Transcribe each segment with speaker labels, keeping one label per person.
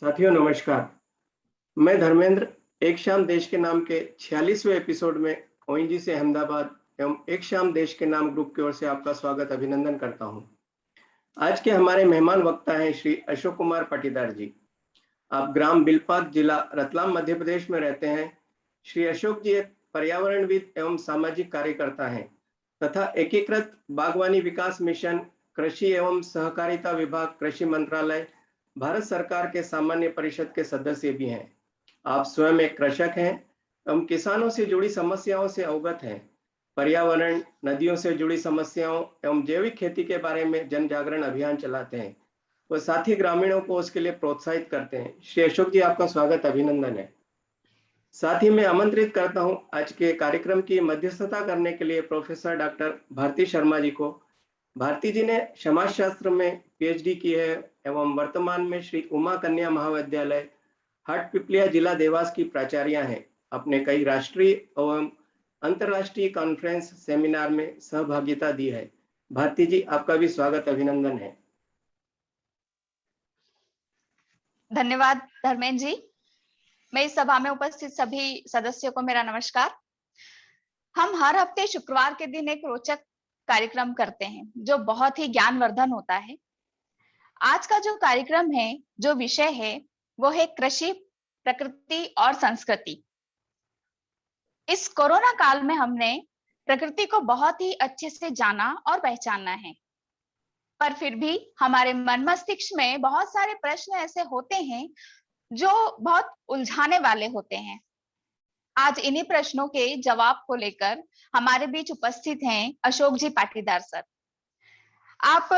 Speaker 1: साथियों नमस्कार। मैं धर्मेंद्र एक शाम देश के नाम के 46वें एपिसोड में ओएनजी से अहमदाबाद एवं एक शाम देश के नाम ग्रुप की ओर से आपका स्वागत अभिनंदन करता हूं। आज के हमारे मेहमान वक्ता हैं श्री अशोक कुमार पाटीदार जी। आप ग्राम बिलपात जिला रतलाम मध्य प्रदेश में रहते हैं। श्री अशोक जी एक पर्यावरणविद एवं सामाजिक कार्यकर्ता हैं तथा एकीकृत बागवानी विकास मिशन, कृषि एवं सहकारिता विभाग, कृषि मंत्रालय, भारत सरकार के सामान्य परिषद के सदस्य भी हैं। आप स्वयं एक कृषक हैं एवं किसानों से जुड़ी समस्याओं से अवगत हैं। पर्यावरण, नदियों से जुड़ी समस्याओं एवं जैविक खेती के बारे में जन जागरण अभियान चलाते हैं। वह साथ ही ग्रामीणों को उसके लिए प्रोत्साहित करते हैं। श्री अशोक जी, आपका स्वागत अभिनंदन है। साथ ही मैं आमंत्रित करता हूं आज के कार्यक्रम की मध्यस्थता करने के लिए प्रोफेसर डॉक्टर भारती शर्मा जी को। भारती जी ने समाजशास्त्र में पीएचडी की है एवं वर्तमान में श्री उमा कन्या महाविद्यालय हटपिपलिया जिला देवास की प्राचार्य हैं। अपने कई राष्ट्रीय एवं अंतर्राष्ट्रीय कॉन्फ्रेंस सेमिनार में सहभागिता दी है। भारती जी, आपका भी स्वागत अभिनंदन है।
Speaker 2: धन्यवाद धर्मेंद्र जी। मैं इस सभा में उपस्थित सभी सदस्यों को मेरा नमस्कार। हम हर हफ्ते शुक्रवार के दिन एक रोचक कार्यक्रम करते हैं जो बहुत ही ज्ञानवर्धन होता है। आज का जो कार्यक्रम है, जो विषय है, वो है कृषि, प्रकृति और संस्कृति। इस कोरोना काल में हमने प्रकृति को बहुत ही अच्छे से जाना और पहचाना है, पर फिर भी हमारे मन मस्तिष्क में बहुत सारे प्रश्न ऐसे होते हैं जो बहुत उलझाने वाले होते हैं। आज इन्हीं प्रश्नों के जवाब को लेकर हमारे बीच उपस्थित हैं अशोक जी पाटीदार सर। आप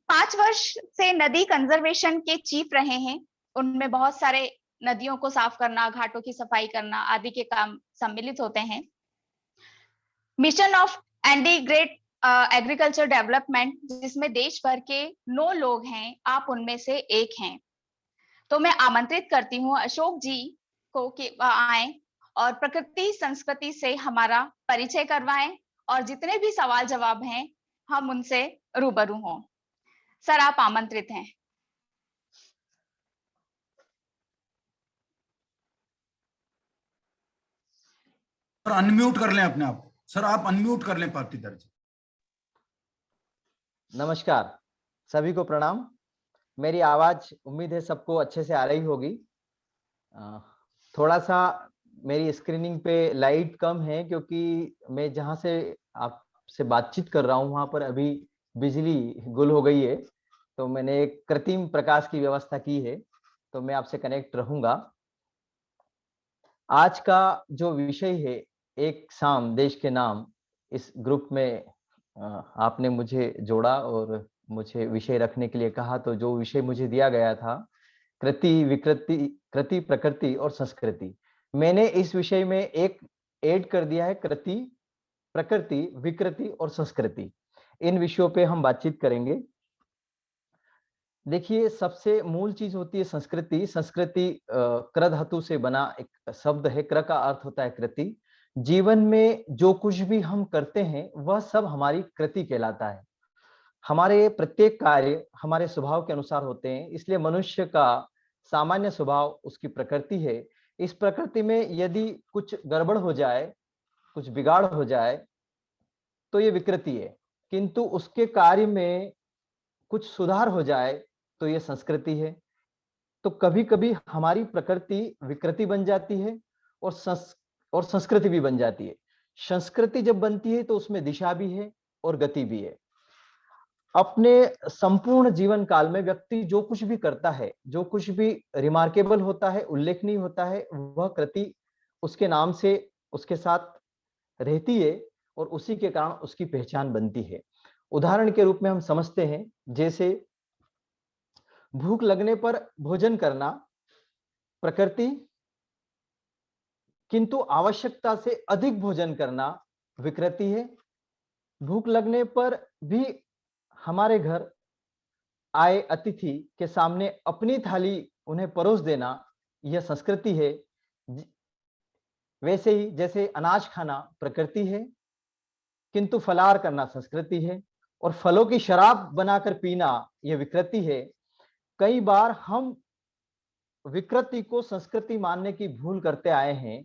Speaker 2: 5 वर्ष से नदी कंजर्वेशन के चीफ रहे हैं। उनमें बहुत सारे नदियों को साफ करना, घाटों की सफाई करना आदि के काम सम्मिलित होते हैं। Mission of integrated agriculture development, जिसमें देश भर के 9 लोग हैं, आप उनमें से एक हैं। तो मैं आमंत्रित करती हूँ अशोक जी को कि आए और प्रकृति संस्कृति से हमारा परिचय करवाएं और जितने भी सवाल जवाब हैं हम उनसे रूबरू हों। सर, आप आमंत्रित हैं।
Speaker 3: सर अनम्यूट कर लें अपने आप को। सर आप अनम्यूट कर लें पाटीदार जी।
Speaker 4: नमस्कार, सभी को प्रणाम। मेरी आवाज उम्मीद है सबको अच्छे से आ रही होगी। थोड़ा सा मेरी स्क्रीनिंग पे लाइट कम है क्योंकि मैं जहां से आपसे बातचीत कर रहा हूं वहां पर अभी बिजली गुल हो गई है, तो मैंने एक कृत्रिम प्रकाश की व्यवस्था की है, तो मैं आपसे कनेक्ट रहूंगा। आज का जो विषय है, एक शाम देश के नाम, इस ग्रुप में आपने मुझे जोड़ा और मुझे विषय रखने के लिए कहा, तो जो विषय मुझे दिया गया था कृति, विकृति, कृति, प्रकृति और संस्कृति, मैंने इस विषय में एक ऐड कर दिया है कृति, प्रकृति, विकृति और संस्कृति। इन विषयों पे हम बातचीत करेंगे। देखिए, सबसे मूल चीज होती है संस्कृति। संस्कृति क्र धातु से बना एक शब्द है। क्र का अर्थ होता है कृति। जीवन में जो कुछ भी हम करते हैं वह सब हमारी कृति कहलाता है। हमारे प्रत्येक कार्य हमारे स्वभाव के अनुसार होते हैं, इसलिए मनुष्य का सामान्य स्वभाव उसकी प्रकृति है। इस प्रकृति में यदि कुछ गड़बड़ हो जाए, कुछ बिगाड़ हो जाए, तो ये विकृति है, किंतु उसके कार्य में कुछ सुधार हो जाए तो ये संस्कृति है। तो कभी कभी हमारी प्रकृति विकृति बन जाती है और संस्कृति भी बन जाती है। संस्कृति जब बनती है तो उसमें दिशा भी है और गति भी है। अपने संपूर्ण जीवन काल में व्यक्ति जो कुछ भी करता है, जो कुछ भी रिमार्केबल होता है, उल्लेखनीय होता है, वह कृति उसके नाम से उसके साथ रहती है और उसी के कारण उसकी पहचान बनती है। उदाहरण के रूप में हम समझते हैं, जैसे भूख लगने पर भोजन करना प्रकृति, किंतु आवश्यकता से अधिक भोजन करना विकृति है। भूख लगने पर भी हमारे घर आए अतिथि के सामने अपनी थाली उन्हें परोस देना, यह संस्कृति है। वैसे ही जैसे अनाज खाना प्रकृति है, किंतु फलाहार करना संस्कृति है, और फलों की शराब बनाकर पीना यह विकृति है। कई बार हम विकृति को संस्कृति मानने की भूल करते आए हैं।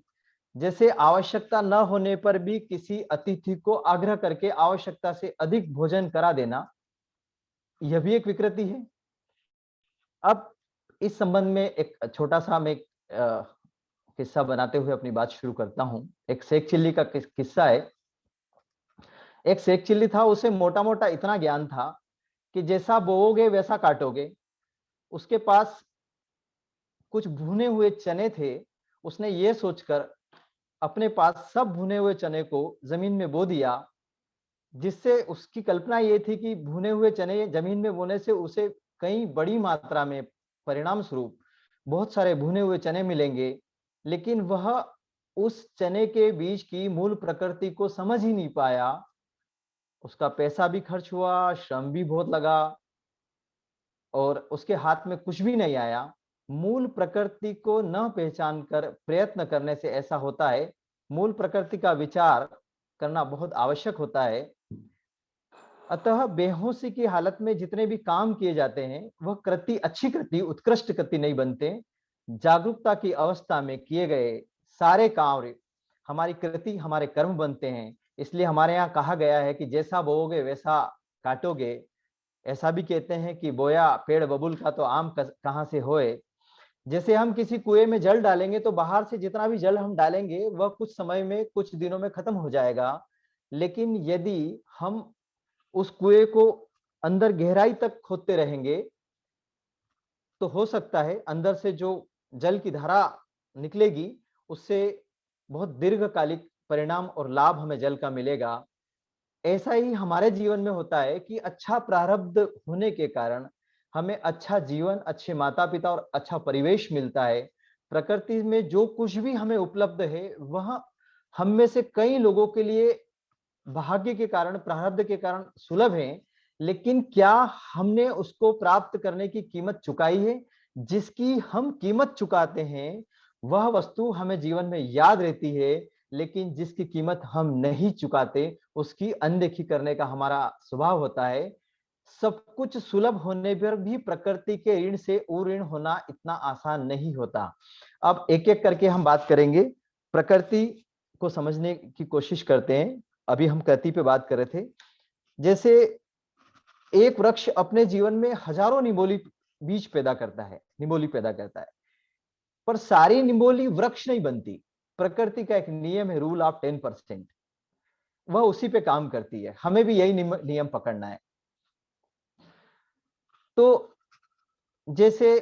Speaker 4: जैसे आवश्यकता न होने पर भी किसी अतिथि को आग्रह करके आवश्यकता से अधिक भोजन करा देना, यह भी एक विकृति है। अब इस संबंध में एक छोटा सा मैं किस्सा बनाते हुए अपनी बात शुरू करता हूं। एक शेख चिल्ली का किस्सा है। एक शेख चिल्ली था, उसे मोटा मोटा इतना ज्ञान था कि जैसा बोओगे वैसा काटोगे। उसके पास कुछ भुने हुए चने थे। उसने ये सोचकर अपने पास सब भुने हुए चने को जमीन में बो दिया, जिससे उसकी कल्पना ये थी कि भुने हुए चने जमीन में बोने से उसे कई बड़ी मात्रा में परिणाम स्वरूप बहुत सारे भुने हुए चने मिलेंगे। लेकिन वह उस चने के बीज की मूल प्रकृति को समझ ही नहीं पाया। उसका पैसा भी खर्च हुआ, श्रम भी बहुत लगा और उसके हाथ में कुछ भी नहीं आया। मूल प्रकृति को न पहचान कर प्रयत्न करने से ऐसा होता है। मूल प्रकृति का विचार करना बहुत आवश्यक होता है। अतः बेहोशी की हालत में जितने भी काम किए जाते हैं वह कृति अच्छी कृति, उत्कृष्ट कृति नहीं बनते। जागरूकता की अवस्था में किए गए सारे कार्य हमारी कृति, हमारे कर्म बनते हैं। इसलिए हमारे यहाँ कहा गया है कि जैसा बोओगे वैसा काटोगे। ऐसा भी कहते हैं कि बोया पेड़ बबूल का तो आम कहाँ से होए। जैसे हम किसी कुएं में जल डालेंगे तो बाहर से जितना भी जल हम डालेंगे वह कुछ समय में, कुछ दिनों में खत्म हो जाएगा। लेकिन यदि हम उस कुएं को अंदर गहराई तक खोदते रहेंगे तो हो सकता है अंदर से जो जल की धारा निकलेगी उससे बहुत दीर्घकालिक परिणाम और लाभ हमें जल का मिलेगा। ऐसा ही हमारे जीवन में होता है कि अच्छा प्रारब्ध होने के कारण हमें अच्छा जीवन, अच्छे माता पिता और अच्छा परिवेश मिलता है। प्रकृति में जो कुछ भी हमें उपलब्ध है वह हम में से कई लोगों के लिए भाग्य के कारण, प्रारब्ध के कारण सुलभ है। लेकिन क्या हमने उसको प्राप्त करने की कीमत चुकाई है? जिसकी हम कीमत चुकाते हैं वह वस्तु हमें जीवन में याद रहती है, लेकिन जिसकी कीमत हम नहीं चुकाते उसकी अनदेखी करने का हमारा स्वभाव होता है। सब कुछ सुलभ होने पर भी प्रकृति के ऋण से ऋण होना इतना आसान नहीं होता। अब एक एक करके हम बात करेंगे, प्रकृति को समझने की कोशिश करते हैं। अभी हम कृति पे बात कर रहे थे। जैसे एक वृक्ष अपने जीवन में हजारों निमोली बीज पैदा करता है, निमोली पैदा करता है, पर सारी निमोली वृक्ष नहीं बनती। प्रकृति का एक नियम है, रूल ऑफ 10%, वह उसी पे काम करती है। हमें भी यही नियम पकड़ना है। तो जैसे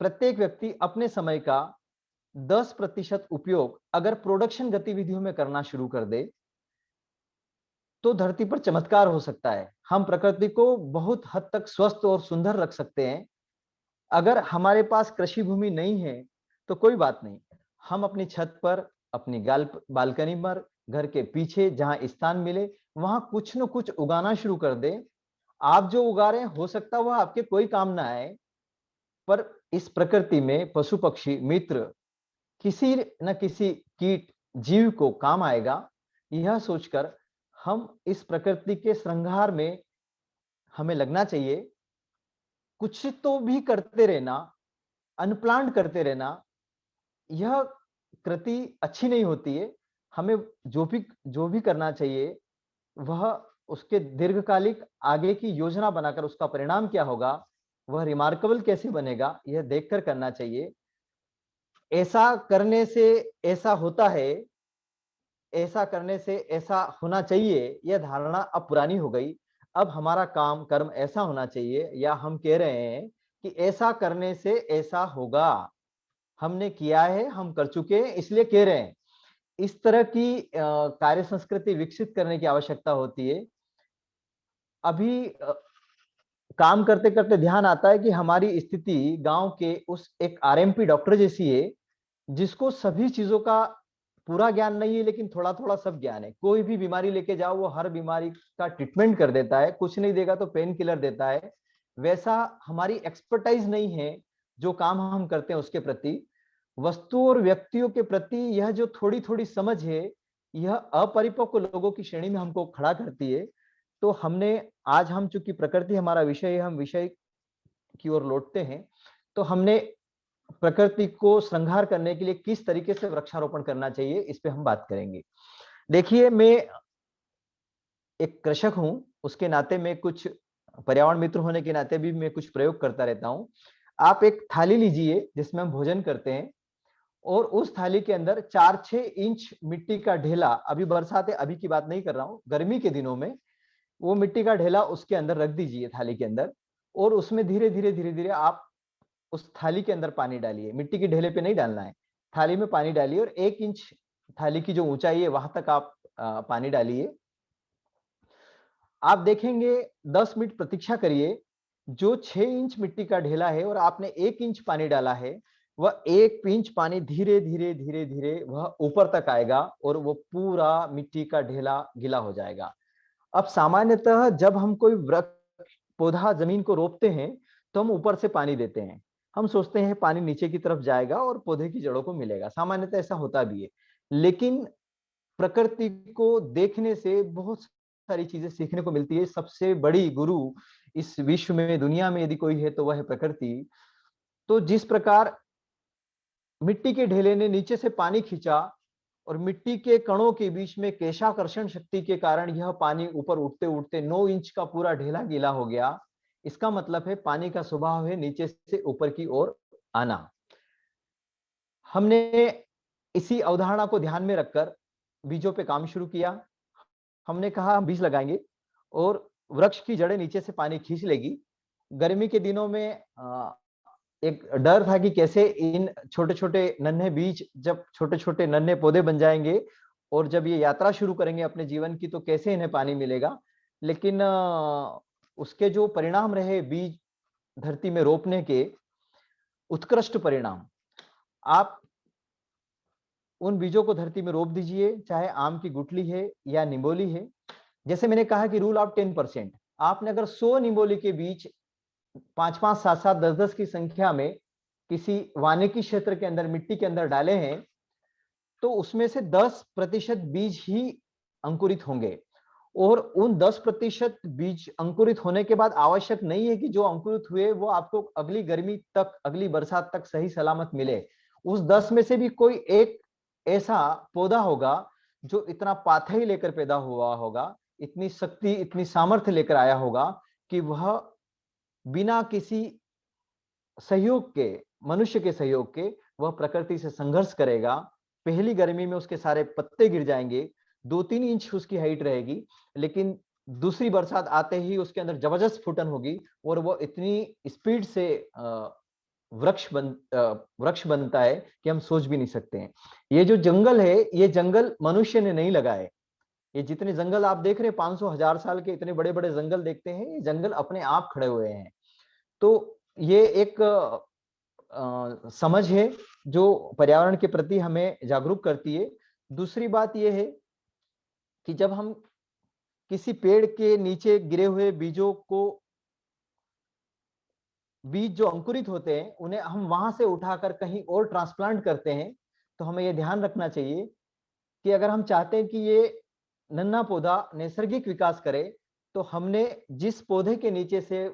Speaker 4: प्रत्येक व्यक्ति अपने समय का 10% उपयोग अगर प्रोडक्शन गतिविधियों में करना शुरू कर दे तो धरती पर चमत्कार हो सकता है। हम प्रकृति को बहुत हद तक स्वस्थ और सुंदर रख सकते हैं। अगर हमारे पास कृषि भूमि नहीं है तो कोई बात नहीं, हम अपनी छत पर, अपनी बालकनी पर, घर के पीछे जहां स्थान मिले वहां कुछ न कुछ उगाना शुरू कर दे। आप जो उगा रहे हैं हो सकता है वह आपके कोई काम ना आए, पर इस प्रकृति में पशु पक्षी मित्र किसी न किसी कीट जीव को काम आएगा। यह सोचकर हम इस प्रकृति के श्रृंगार में हमें लगना चाहिए। कुछ तो भी करते रहना, अनप्लान्ड करते रहना, यह कृति अच्छी नहीं होती है। हमें जो भी करना चाहिए वह उसके दीर्घकालिक आगे की योजना बनाकर उसका परिणाम क्या होगा, वह रिमार्केबल कैसे बनेगा, यह देखकर करना चाहिए। ऐसा करने से ऐसा होता है, ऐसा करने से ऐसा होना चाहिए, यह धारणा अब पुरानी हो गई। अब हमारा काम कर्म ऐसा होना चाहिए, या हम कह रहे हैं कि ऐसा करने से ऐसा होगा। हमने किया है, हम कर चुके हैं, इसलिए कह रहे हैं। इस तरह की कार्य संस्कृति विकसित करने की आवश्यकता होती है। अभी काम करते करते ध्यान आता है कि हमारी स्थिति गांव के उस एक आरएमपी डॉक्टर जैसी है जिसको सभी चीजों का पूरा ज्ञान नहीं है लेकिन थोड़ा थोड़ा सब ज्ञान है। कोई भी बीमारी लेके जाओ वो हर बीमारी का ट्रीटमेंट कर देता है, कुछ नहीं देगा तो पेन किलर देता है। वैसा हमारी एक्सपर्टाइज नहीं है जो काम हम करते हैं उसके प्रति। वस्तु और व्यक्तियों के प्रति यह जो थोड़ी थोड़ी समझ है, यह अपरिपक्व लोगों की श्रेणी में हमको खड़ा करती है। तो हमने आज, हम चूंकि प्रकृति हमारा विषय है, हम विषय की ओर लौटते हैं, तो हमने प्रकृति को श्रृंगार करने के लिए किस तरीके से वृक्षारोपण करना चाहिए, इस पे हम बात करेंगे। देखिए, मैं एक कृषक हूं, उसके नाते मैं कुछ पर्यावरण मित्र होने के नाते भी मैं कुछ प्रयोग करता रहता हूं। आप एक थाली लीजिए जिसमें हम भोजन करते हैं, और उस थाली के अंदर 4-6 इंच मिट्टी का ढेला, अभी बरसात है, अभी की बात नहीं कर रहा हूं, गर्मी के दिनों में वो मिट्टी का ढेला उसके अंदर रख दीजिए, थाली के अंदर, और उसमें धीरे धीरे धीरे धीरे आप उस थाली के अंदर पानी डालिए। मिट्टी के ढेले पे नहीं डालना है, थाली में पानी डालिए, और 1 इंच थाली की जो ऊंचाई है वहां तक आप पानी डालिए। आप देखेंगे 10 मिनट प्रतीक्षा करिए, जो 6 इंच मिट्टी का ढेला है और आपने 1 इंच पानी डाला है, वह 1 इंच पानी धीरे धीरे धीरे धीरे वह ऊपर तक आएगा और वो पूरा मिट्टी का ढेला गीला हो जाएगा। अब सामान्यतः जब हम कोई वृक्ष पौधा जमीन को रोपते हैं तो हम ऊपर से पानी देते हैं, हम सोचते हैं पानी नीचे की तरफ जाएगा और पौधे की जड़ों को मिलेगा, सामान्यतः ऐसा होता भी है। लेकिन प्रकृति को देखने से बहुत सारी चीजें सीखने को मिलती है। सबसे बड़ी गुरु इस विश्व में, दुनिया में यदि कोई है तो वह है प्रकृति। तो जिस प्रकार मिट्टी के ढेले ने नीचे से पानी खींचा और मिट्टी के कणों के बीच में केशाकर्षण शक्ति के कारण यह पानी ऊपर उठते उठते 9 इंच का पूरा ढेला गीला हो गया। इसका मतलब है पानी का स्वभाव है नीचे से ऊपर की ओर आना। हमने इसी अवधारणा को ध्यान में रखकर बीजों पे काम शुरू किया। हमने कहा हम बीज लगाएंगे और वृक्ष की जड़ें नीचे से पानी खींच लेगी। गर्मी के दिनों में एक डर था कि कैसे इन छोटे छोटे नन्हे बीज जब छोटे छोटे नन्हे पौधे बन जाएंगे और जब ये यात्रा शुरू करेंगे अपने जीवन की, तो कैसे इन्हें पानी मिलेगा। लेकिन उसके जो परिणाम रहे बीज धरती में रोपने के, उत्कृष्ट परिणाम। आप उन बीजों को धरती में रोप दीजिए, चाहे आम की गुठली है या निम्बोली है। जैसे मैंने कहा कि रूल ऑफ 10%, आपने अगर 100 निम्बोली के बीज 5-5, 7-7, 10-10 की संख्या में किसी वानिकी क्षेत्र के अंदर मिट्टी के अंदर डाले हैं, तो उसमें से 10% बीज ही अंकुरित होंगे। और उन 10% बीज अंकुरित होने के बाद आवश्यक नहीं है कि जो अंकुरित हुए वो आपको अगली गर्मी तक, अगली बरसात तक सही सलामत मिले। उस 10 में से भी कोई एक ऐसा पौधा होगा जो इतना पाथई लेकर पैदा हुआ होगा, इतनी शक्ति, इतनी सामर्थ्य लेकर आया होगा कि वह बिना किसी सहयोग के, मनुष्य के सहयोग के, वह प्रकृति से संघर्ष करेगा। पहली गर्मी में उसके सारे पत्ते गिर जाएंगे, 2-3 इंच उसकी हाइट रहेगी, लेकिन दूसरी बरसात आते ही उसके अंदर जबरदस्त फूटन होगी और वो इतनी स्पीड से वृक्ष बनता है कि हम सोच भी नहीं सकते हैं। ये जो जंगल है, ये जंगल मनुष्य ने नहीं लगाए। ये जितने जंगल आप देख रहे हैं, 500-1000 साल के इतने बड़े बड़े जंगल देखते हैं, ये जंगल अपने आप खड़े हुए हैं। तो ये एक समझ है जो पर्यावरण के प्रति हमें जागरूक करती है। दूसरी बात यह है कि जब हम किसी पेड़ के नीचे गिरे हुए बीजों को, बीज जो अंकुरित होते हैं, उन्हें हम वहां से उठाकर कहीं और ट्रांसप्लांट करते हैं, तो हमें यह ध्यान रखना चाहिए कि अगर हम चाहते हैं कि ये नन्हा पौधा नैसर्गिक विकास करे, तो हमने जिस पौधे के नीचे से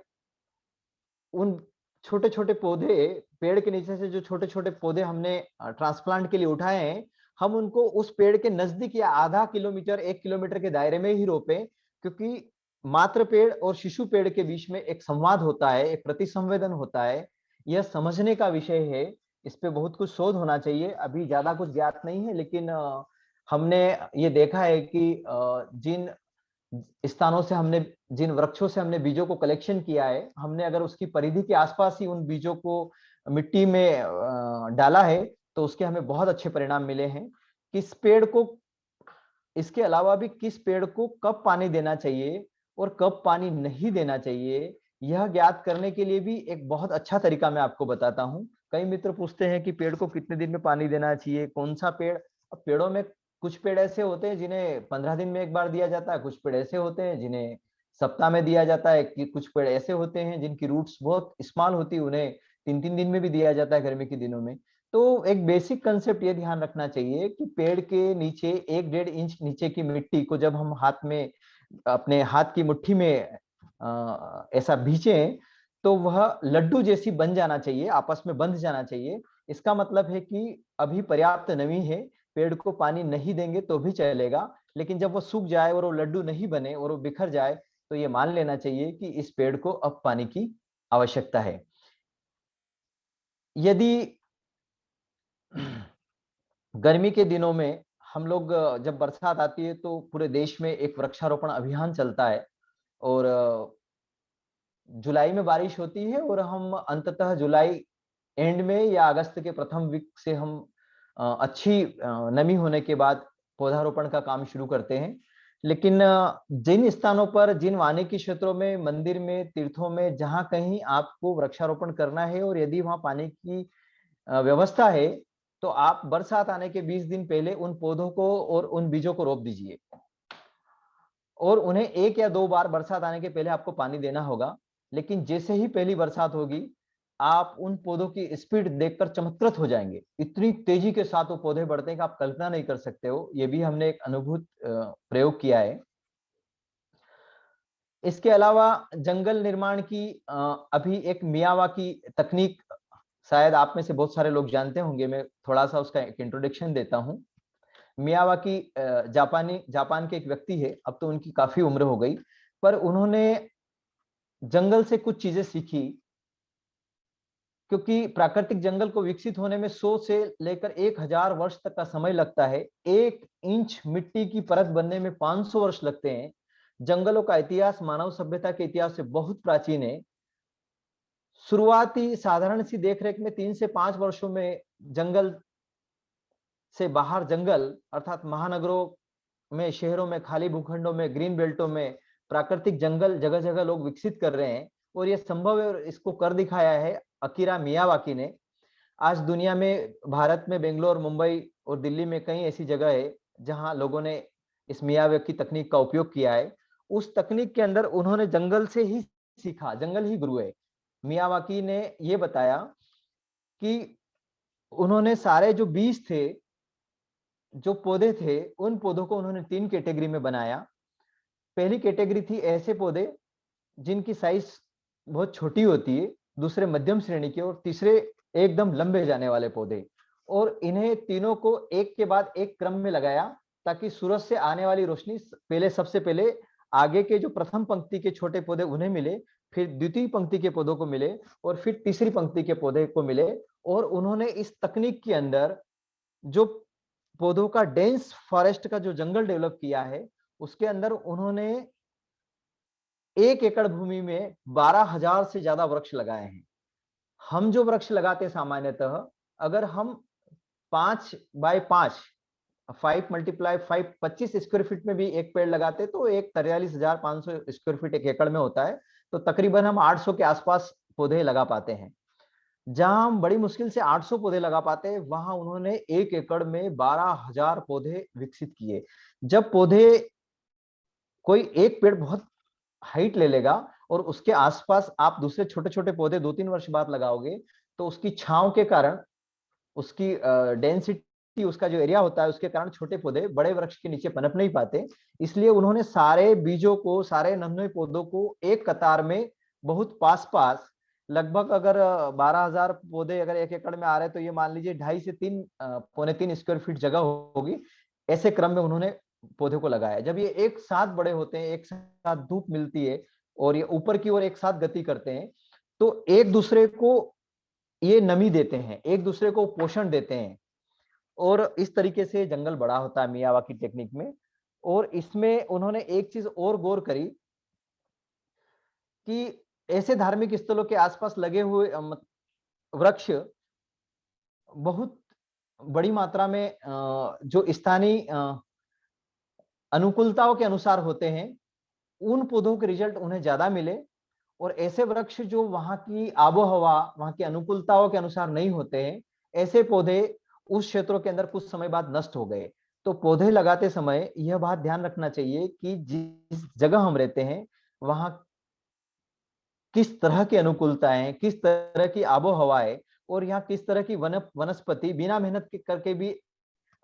Speaker 4: उन छोटे छोटे पौधे, पेड़ के नीचे से जो छोटे छोटे पौधे हमने ट्रांसप्लांट के लिए उठाए हैं, हम उनको उस पेड़ के नजदीक या आधा किलोमीटर, 1 किलोमीटर के दायरे में ही रोपें। क्योंकि मात्र पेड़ और शिशु पेड़ के बीच में एक संवाद होता है, एक प्रतिसंवेदन होता है। यह समझने का विषय है, इस पे बहुत कुछ शोध होना चाहिए। अभी ज्यादा कुछ ज्ञात नहीं है, लेकिन हमने ये देखा है कि जिन स्थानों से हमने, जिन वृक्षों से हमने बीजों को कलेक्शन किया है, हमने अगर उसकी परिधि के आसपास ही उन बीजों को मिट्टी में डाला है, तो उसके हमें बहुत अच्छे परिणाम मिले हैं। किस पेड़ को, इसके अलावा भी किस पेड़ को कब पानी देना चाहिए और कब पानी नहीं देना चाहिए, यह ज्ञात करने के लिए भी एक बहुत अच्छा तरीका मैं आपको बताता हूँ। कई मित्र पूछते हैं कि पेड़ को कितने दिन में पानी देना चाहिए, कौन सा पेड़। अब पेड़ों में कुछ पेड़ ऐसे होते हैं जिन्हें 15 दिन में एक बार दिया जाता है, कुछ पेड़ ऐसे होते हैं जिन्हें सप्ताह में दिया जाता है, कि कुछ पेड़ ऐसे होते हैं जिनकी रूट्स बहुत स्मॉल होती है, उन्हें 3-3 दिन में भी दिया जाता है गर्मी के दिनों में। तो एक बेसिक कंसेप्ट ये ध्यान रखना चाहिए कि पेड़ के नीचे 1-1.5 इंच नीचे की मिट्टी को जब हम हाथ में, अपने हाथ की मुट्ठी में ऐसा भींचे, तो वह लड्डू जैसी बन जाना चाहिए, आपस में बंध जाना चाहिए। इसका मतलब है कि अभी पर्याप्त नमी है, पेड़ को पानी नहीं देंगे तो भी चलेगा, लेकिन जब वो सूख जाए और वो लड्डू नहीं बने और वो बिखर जाए तो ये मान लेना चाहिए कि इस पेड़ को अब पानी की आवश्यकता है। यदि गर्मी के दिनों में हम लोग जब बरसात आती है तो पूरे देश में एक वृक्षारोपण अभियान चलता है और जुलाई में बारिश होती है और हम अंततः जुलाई एंड में या अगस्त के प्रथम वीक से हम अच्छी नमी होने के बाद पौधारोपण का काम शुरू करते हैं। लेकिन जिन स्थानों पर, जिन वानिकी क्षेत्रों में, मंदिर में, तीर्थों में, जहां कहीं आपको वृक्षारोपण करना है और यदि वहां पानी की व्यवस्था है तो आप बरसात आने के 20 दिन पहले उन पौधों को और उन बीजों को रोप दीजिए और उन्हें 1 या 2 बार बरसात आने के पहले आपको पानी देना होगा। लेकिन जैसे ही पहली बरसात होगी आप उन पौधों की स्पीड देखकर चमत्कृत हो जाएंगे। इतनी तेजी के साथ वो पौधे बढ़ते हैं कि आप कल्पना नहीं कर सकते हो। ये भी हमने एक अनुभूत प्रयोग किया है। इसके अलावा जंगल निर्माण की अभी एक मियावाकी तकनीक, शायद आप में से बहुत सारे लोग जानते होंगे, मैं थोड़ा सा उसका एक इंट्रोडक्शन देता हूं। मियावाकी जापान के एक व्यक्ति है, अब तो उनकी काफी उम्र हो गई, पर उन्होंने जंगल से कुछ चीजें सीखी। क्योंकि प्राकृतिक जंगल को विकसित होने में 100 से लेकर 1000 वर्ष तक का समय लगता है। 1 इंच मिट्टी की परत बनने में 500 वर्ष लगते हैं। जंगलों का इतिहास मानव सभ्यता के इतिहास से बहुत प्राचीन है। शुरुआती साधारण सी देखरेख में 3 से 5 वर्षों में जंगल से बाहर जंगल अर्थात महानगरों में, शहरों में, खाली भूखंडों में, ग्रीन बेल्टों में प्राकृतिक जंगल जगह जगह लोग विकसित कर रहे हैं और ये संभव है और इसको कर दिखाया है अकीरा मियावाकी ने। आज दुनिया में, भारत में, बेंगलोर, मुंबई और दिल्ली में कई ऐसी जगह है जहां लोगों ने इस मियावाकी तकनीक का उपयोग किया है। उस तकनीक के अंदर उन्होंने जंगल से ही सीखा, जंगल ही गुरु है। मियावाकी ने ये बताया कि उन्होंने सारे जो बीज थे, जो पौधे थे, उन पौधों को उन्होंने 3 कैटेगरी में बनाया। पहली कैटेगरी थी ऐसे पौधे जिनकी साइज बहुत छोटी होती है, दूसरे मध्यम श्रेणी के और तीसरे एकदम लंबे जाने वाले पौधे। और इन्हें तीनों को एक के बाद एक क्रम में लगाया ताकि सूरज से आने वाली रोशनी पहले, सबसे पहले आगे के जो प्रथम पंक्ति के छोटे पौधे उन्हें मिले, फिर द्वितीय पंक्ति के पौधों को मिले और फिर तीसरी पंक्ति के पौधे को मिले। और उन्होंने इस तकनीक के अंदर जो पौधों का डेंस फॉरेस्ट का जो जंगल डेवलप किया है, उसके अंदर उन्होंने 1 एकड़ भूमि में 12,000 से ज्यादा वृक्ष लगाए हैं। हम जो वृक्ष लगाते हैं सामान्यतः, अगर हम 5 बाय 5, 5 × 5 25 स्क्वायर फीट में भी एक पेड़ लगाते तो एक 43,500 स्क्वायर फीट एक एकड़ में होता है, तो तकरीबन हम 800 के आसपास पौधे लगा पाते हैं। जहां हम बड़ी मुश्किल से 800 पौधे लगा पाते हैं, वहां उन्होंने 1 एकड़ में 12,000 पौधे विकसित किए। जब पौधे, कोई एक पेड़ बहुत हाइट ले लेगा और उसके आसपास आप दूसरे छोटे छोटे पौधे 2-3 वर्ष बाद लगाओगे तो उसकी छांव के कारण, उसकी डेंसिटी, उसका जो एरिया होता है, उसके कारण छोटे पौधे बड़े वृक्ष के नीचे पनप नहीं पाते। इसलिए उन्होंने सारे बीजों को, सारे नन्हे पौधों को एक कतार में बहुत पास पास, लगभग अगर 12,000 पौधे अगर 1 एकड़ में आ रहे हैं तो ये मान लीजिए 2.5 से 3, 2.25 स्क्वायर फीट जगह होगी, ऐसे क्रम में उन्होंने पौधे को लगाया। जब ये एक साथ बड़े होते हैं, एक साथ धूप मिलती है और ये ऊपर की ओर एक साथ गति करते हैं, तो एक दूसरे को ये नमी देते हैं, एक दूसरे को पोषण देते हैं और इस तरीके से जंगल बड़ा होता है मियावाकी टेक्निक में। और इसमें उन्होंने एक चीज और गौर करी कि ऐसे धार्मिक स्थलों के आसपास लगे हुए वृक्ष बहुत बड़ी मात्रा में जो स्थानीय अनुकूलताओं के अनुसार होते हैं, उन पौधों के रिजल्ट उन्हें ज्यादा मिले। और ऐसे वृक्ष जो वहां की आबोहवा, वहां की अनुकूलताओं के अनुसार नहीं होते हैं, ऐसे पौधे उस क्षेत्रों के अंदर कुछ समय बाद नष्ट हो गए। तो पौधे लगाते समय यह बात ध्यान रखना चाहिए कि जिस जगह हम रहते हैं वहां किस तरह की अनुकूलताएं हैं, किस तरह की आबोहवा है और यहाँ किस तरह की वनस्पति बिना मेहनत करके भी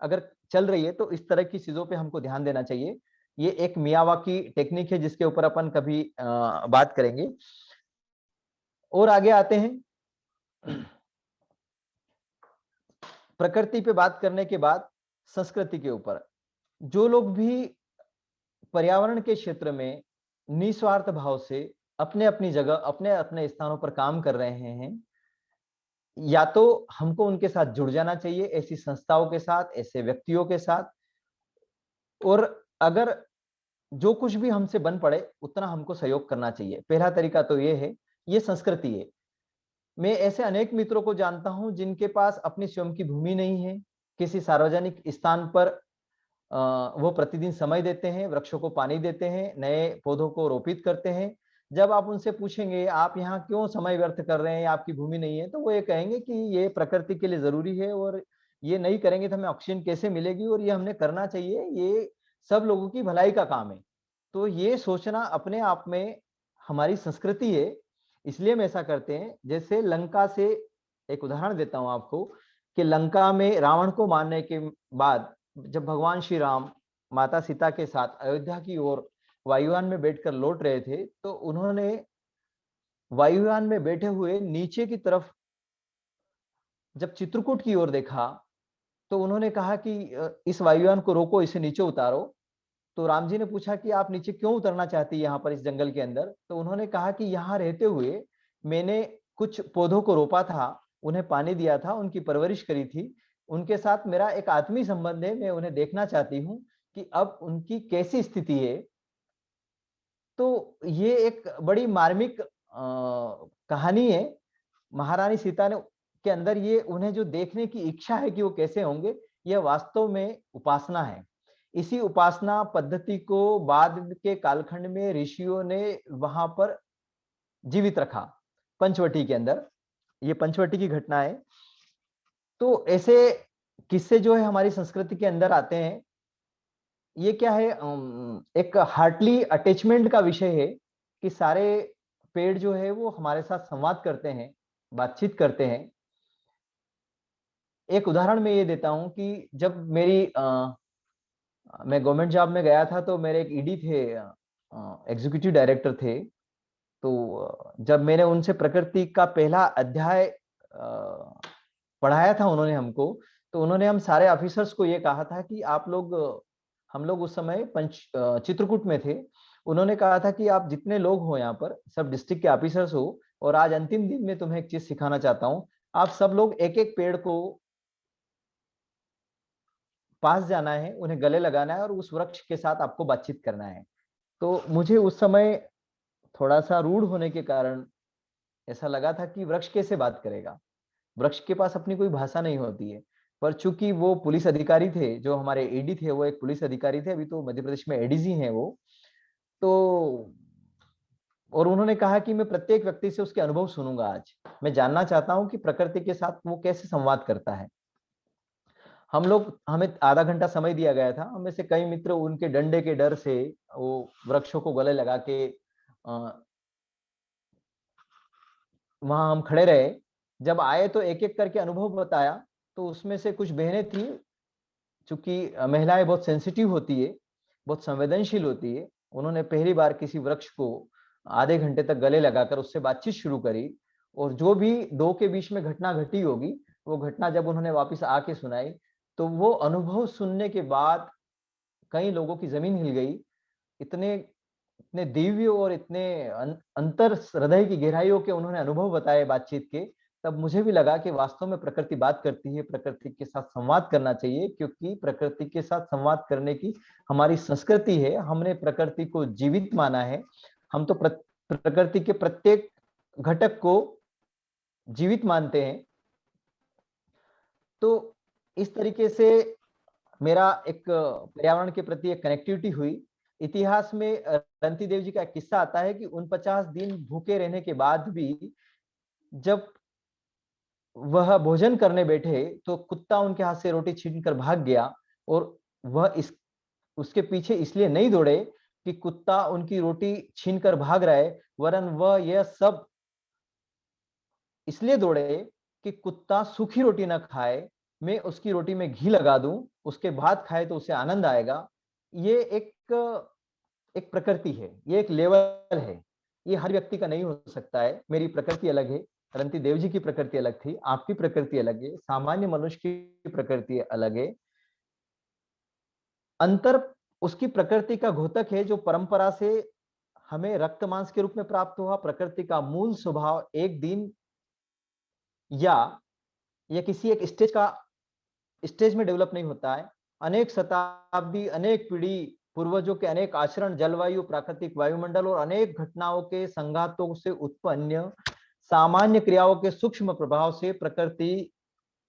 Speaker 4: अगर चल रही है, तो इस तरह की चीजों पे हमको ध्यान देना चाहिए। ये एक मियावाकी टेक्निक है जिसके ऊपर अपन कभी बात करेंगे। और आगे आते हैं। प्रकृति पे बात करने के बाद संस्कृति के ऊपर, जो लोग भी पर्यावरण के क्षेत्र में निस्वार्थ भाव से अपने अपनी जगह, अपने अपने स्थानों पर काम कर रहे हैं, या तो हमको उनके साथ जुड़ जाना चाहिए, ऐसी संस्थाओं के साथ, ऐसे व्यक्तियों के साथ, और अगर जो कुछ भी हमसे बन पड़े उतना हमको सहयोग करना चाहिए। पहला तरीका तो ये है, ये संस्कृति है। मैं ऐसे अनेक मित्रों को जानता हूं जिनके पास अपनी स्वयं की भूमि नहीं है, किसी सार्वजनिक स्थान पर वो प्रतिदिन समय देते हैं, वृक्षों को पानी देते हैं, नए पौधों को रोपित करते हैं। जब आप उनसे पूछेंगे आप यहाँ क्यों समय व्यर्थ कर रहे हैं, आपकी भूमि नहीं है, तो वो ये कहेंगे कि ये प्रकृति के लिए जरूरी है, और ये नहीं करेंगे तो हमें ऑक्सीजन कैसे मिलेगी, और ये हमने करना चाहिए, ये सब लोगों की भलाई का काम है। तो ये सोचना अपने आप में हमारी संस्कृति है, इसलिए हम ऐसा करते हैं। जैसे लंका से एक उदाहरण देता हूं आपको, कि लंका में रावण को मारने के बाद जब भगवान श्री राम माता सीता के साथ अयोध्या की ओर वायुयान में बैठकर लौट रहे थे, तो उन्होंने वायुयान में बैठे हुए नीचे की तरफ जब चित्रकूट की ओर देखा, तो उन्होंने कहा कि इस वायुयान को रोको, इसे नीचे उतारो। तो राम जी ने पूछा कि आप नीचे क्यों उतरना चाहती है यहाँ पर इस जंगल के अंदर? तो उन्होंने कहा कि यहाँ रहते हुए मैंने कुछ पौधों को रोपा था, उन्हें पानी दिया था, उनकी परवरिश करी थी, उनके साथ मेरा एक आत्मीय संबंध है, मैं उन्हें देखना चाहती हूँ कि अब उनकी कैसी स्थिति है। तो ये एक बड़ी मार्मिक कहानी है। महारानी सीता ने के अंदर ये उन्हें जो देखने की इच्छा है कि वो कैसे होंगे, यह वास्तव में उपासना है। इसी उपासना पद्धति को बाद के कालखंड में ऋषियों ने वहां पर जीवित रखा, पंचवटी के अंदर। ये पंचवटी की घटना है। तो ऐसे किस्से जो है हमारी संस्कृति के अंदर आते हैं। ये क्या है, एक हार्टली अटैचमेंट का विषय है कि सारे पेड़ जो है वो हमारे साथ संवाद करते हैं, बातचीत करते हैं। एक उदाहरण मैं ये देता हूं कि जब मैं गवर्नमेंट जॉब में गया था, तो मेरे एक ईडी थे, एग्जीक्यूटिव डायरेक्टर थे। तो जब मैंने उनसे प्रकृति का पहला अध्याय पढ़ाया था उन्होंने हमको, तो उन्होंने हम सारे ऑफिसर्स को ये कहा था कि आप लोग, हम लोग उस समय चित्रकूट में थे, उन्होंने कहा था कि आप जितने लोग हो यहाँ पर, सब डिस्ट्रिक्ट के ऑफिसर्स हो, और आज अंतिम दिन में तुम्हें एक चीज सिखाना चाहता हूँ। आप सब लोग एक एक पेड़ को पास जाना है, उन्हें गले लगाना है, और उस वृक्ष के साथ आपको बातचीत करना है। तो मुझे उस समय थोड़ा सा रूढ़ होने के कारण ऐसा लगा था कि वृक्ष कैसे बात करेगा, वृक्ष के पास अपनी कोई भाषा नहीं होती है। पर चूंकि वो पुलिस अधिकारी थे, जो हमारे एडी थे वो एक पुलिस अधिकारी थे, अभी तो मध्य प्रदेश में एडीजी हैं वो। तो और उन्होंने कहा कि मैं प्रत्येक व्यक्ति से उसके अनुभव सुनूंगा, आज मैं जानना चाहता हूं कि प्रकृति के साथ वो कैसे संवाद करता है। हमें आधा घंटा समय दिया गया था। हमें से कई मित्र उनके डंडे के डर से वो वृक्षों को गले लगा के वहां हम खड़े रहे। जब आए तो एक एक करके अनुभव बताया। तो उसमें से कुछ बहनें थी, चूंकि महिलाएं बहुत सेंसिटिव होती है, बहुत संवेदनशील होती है, उन्होंने पहली बार किसी वृक्ष को आधे घंटे तक गले लगाकर उससे बातचीत शुरू करी। और जो भी दो के बीच में घटना घटी होगी, वो घटना जब उन्होंने वापस आके सुनाई, तो वो अनुभव सुनने के बाद कई लोगों की जमीन हिल गई। इतने इतने दिव्य और इतने अंतर हृदय की गहराइयों के उन्होंने अनुभव बताए बातचीत के। तब मुझे भी लगा कि वास्तव में प्रकृति बात करती है, प्रकृति के साथ संवाद करना चाहिए, क्योंकि प्रकृति के साथ संवाद करने की हमारी संस्कृति है। हमने प्रकृति को जीवित माना है। हम तो प्रकृति के प्रत्येक घटक को जीवित मानते हैं। तो इस तरीके से मेरा एक पर्यावरण के प्रति एक कनेक्टिविटी हुई। इतिहास में रंती देव जी का एक किस्सा आता है कि 49 दिन भूखे रहने के बाद भी जब वह भोजन करने बैठे, तो कुत्ता उनके हाथ से रोटी छीनकर भाग गया। और वह उसके पीछे इसलिए नहीं दौड़े कि कुत्ता उनकी रोटी छीनकर भाग रहा है, वरन वह यह सब इसलिए दौड़े कि कुत्ता सूखी रोटी ना खाए, मैं उसकी रोटी में घी लगा दूं, उसके बाद खाए तो उसे आनंद आएगा। ये एक प्रकृति है, ये एक लेवल है, ये हर व्यक्ति का नहीं हो सकता है। मेरी प्रकृति अलग है, रंती देव जी की प्रकृति अलग थी, आपकी प्रकृति अलग है, सामान्य मनुष्य की प्रकृति अलग है। अंतर उसकी प्रकृति का घोतक है जो परंपरा से हमें रक्त मांस के रूप में प्राप्त हुआ। प्रकृति का मूल स्वभाव एक दिन या किसी एक स्टेज में डेवलप नहीं होता है। अनेक शताब्दी, अनेक पीढ़ी, पूर्वजों के अनेक आचरण, जलवायु, प्राकृतिक वायुमंडल और अनेक घटनाओं के संघातों से उत्पन्न सामान्य क्रियाओं के सूक्ष्म प्रभाव से प्रकृति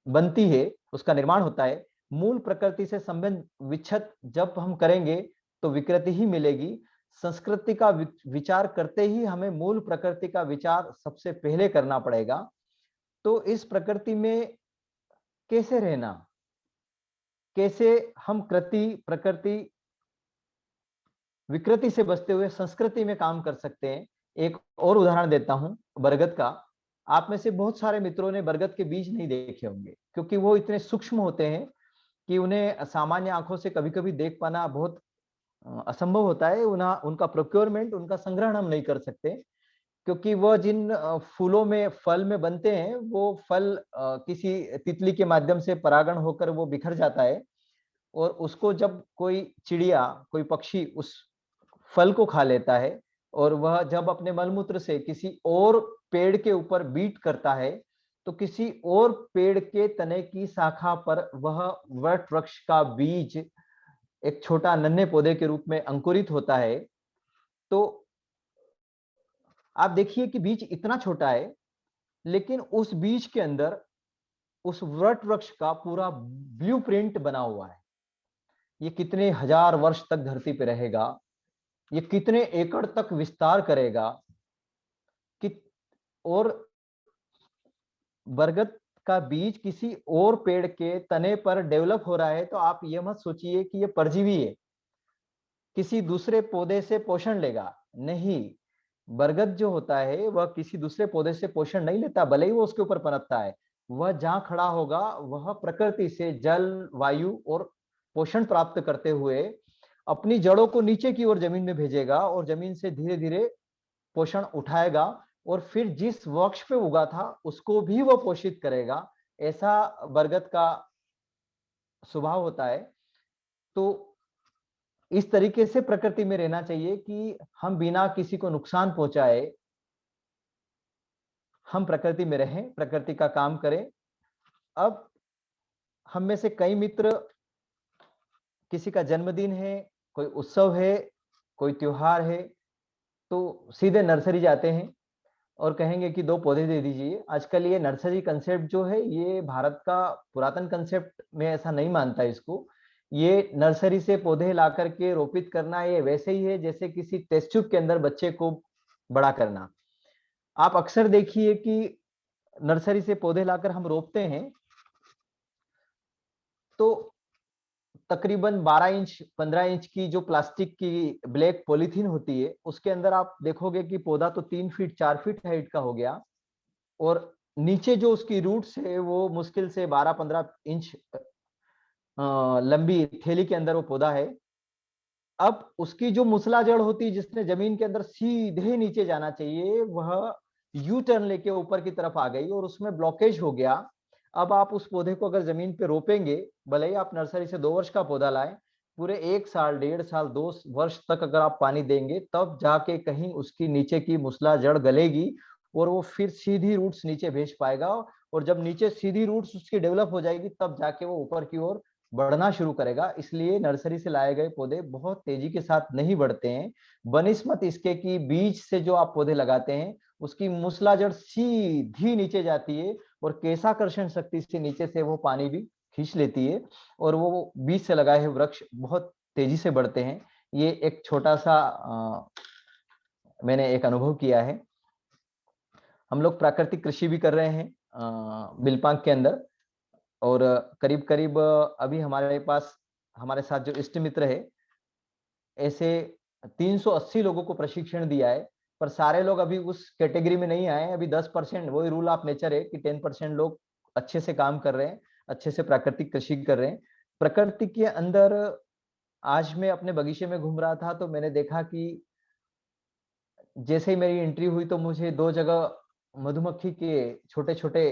Speaker 4: बनती है, उसका निर्माण होता है। मूल प्रकृति से संबंध विच्छेद जब हम करेंगे तो विकृति ही मिलेगी। संस्कृति का विचार करते ही हमें मूल प्रकृति का विचार सबसे पहले करना पड़ेगा। तो इस प्रकृति में कैसे रहना, कैसे हम प्रकृति विकृति से बचते हुए संस्कृति में काम कर सकते हैं। एक और उदाहरण देता हूं, बरगद का। आप में से बहुत सारे मित्रों ने बरगद के बीज नहीं देखे होंगे, क्योंकि वो इतने सूक्ष्म होते हैं कि उन्हें सामान्य आंखों से कभी कभी देख पाना बहुत असंभव होता है। उनका प्रोक्योरमेंट, उनका संग्रहण हम नहीं कर सकते, क्योंकि वह जिन फूलों में, फल में बनते हैं, वो फल किसी तितली के माध्यम से परागण होकर वो बिखर जाता है, और उसको जब कोई चिड़िया, कोई पक्षी उस फल को खा लेता है, और वह जब अपने मलमूत्र से किसी और पेड़ के ऊपर बीट करता है, तो किसी और पेड़ के तने की शाखा पर वह वट वृक्ष का बीज एक छोटा नन्हे पौधे के रूप में अंकुरित होता है। तो आप देखिए कि बीज इतना छोटा है, लेकिन उस बीज के अंदर उस वट वृक्ष का पूरा ब्लूप्रिंट बना हुआ है। ये कितने हजार वर्ष तक धरती पे रहेगा, ये कितने एकड़ तक विस्तार करेगा, और बरगद का बीज किसी और पेड़ के तने पर डेवलप हो रहा है, तो आप ये मत सोचिए कि ये परजीवी है, किसी दूसरे पौधे से पोषण लेगा। नहीं, बरगद जो होता है वह किसी दूसरे पौधे से पोषण नहीं लेता, भले ही वो उसके ऊपर पनपता है। वह जहां खड़ा होगा वह प्रकृति से जल, वायु और पोषण प्राप्त करते हुए अपनी जड़ों को नीचे की ओर जमीन में भेजेगा, और जमीन से धीरे धीरे पोषण उठाएगा, और फिर जिस वृक्ष पे उगा था उसको भी वो पोषित करेगा। ऐसा बरगद का स्वभाव होता है। तो इस तरीके से प्रकृति में रहना चाहिए कि हम बिना किसी को नुकसान पहुंचाए हम प्रकृति में रहें, प्रकृति का काम करें। अब हम में से कई मित्र, किसी का जन्मदिन है, कोई उत्सव है, कोई त्योहार है, तो सीधे नर्सरी जाते हैं और कहेंगे कि 2 पौधे दे दीजिए। आजकल ये नर्सरी कंसेप्ट जो है, ये भारत का पुरातन कंसेप्ट में ऐसा नहीं मानता इसको। ये नर्सरी से पौधे ला करके रोपित करना, ये वैसे ही है जैसे किसी टेस्ट ट्यूब के अंदर बच्चे को बड़ा करना। आप अक्सर देखिए कि नर्सरी से पौधे लाकर हम रोपते हैं, तो तकरीबन 12 इंच 15 इंच की जो प्लास्टिक की ब्लैक पॉलीथीन होती है, उसके अंदर आप देखोगे कि पौधा तो 3 फीट 4 फीट हाइट का हो गया, और नीचे जो उसकी रूट्स है वो मुश्किल से 12-15 इंच लंबी थैली के अंदर वो पौधा है। अब उसकी जो मुसला जड़ होती है, जिसने जमीन के अंदर सीधे नीचे जाना चाहिए, वह यू टर्न लेके ऊपर की तरफ आ गई और उसमें ब्लॉकेज हो गया। अब आप उस पौधे को अगर जमीन पे रोपेंगे, भले ही आप नर्सरी से 2 वर्ष का पौधा लाएं, पूरे 1 साल, 1.5 साल, 2 वर्ष तक अगर आप पानी देंगे, तब जाके कहीं उसकी नीचे की मुसला जड़ गलेगी और वो फिर सीधी रूट्स नीचे भेज पाएगा। और जब नीचे सीधी रूट्स उसकी डेवलप हो जाएगी, तब जाके वो ऊपर की ओर बढ़ना शुरू करेगा। इसलिए नर्सरी से लाए गए पौधे बहुत तेजी के साथ नहीं बढ़ते हैं, बनिस्बत इसके कि बीज से जो आप पौधे लगाते हैं उसकी मुसला जड़ सीधी नीचे जाती है, और केशाकर्षण शक्ति से नीचे से वो पानी भी खींच लेती है, और वो बीज से लगाए हुए वृक्ष बहुत तेजी से बढ़ते हैं। ये एक छोटा सा मैंने एक अनुभव किया है। हम लोग प्राकृतिक कृषि भी कर रहे हैं बिलपांक के अंदर, और करीब करीब अभी हमारे साथ जो इष्ट मित्र है, ऐसे 380 लोगों को प्रशिक्षण दिया है, पर सारे लोग अभी उस कैटेगरी में नहीं आए। अभी 10%, वही रूल ऑफ नेचर है कि 10% लोग अच्छे से काम कर रहे हैं, अच्छे से प्राकृतिक कृषि कर रहे हैं। प्रकृति के अंदर आज मैं अपने बगीचे में घूम रहा था, तो मैंने देखा कि जैसे ही मेरी एंट्री हुई तो मुझे 2 जगह मधुमक्खी के छोटे छोटे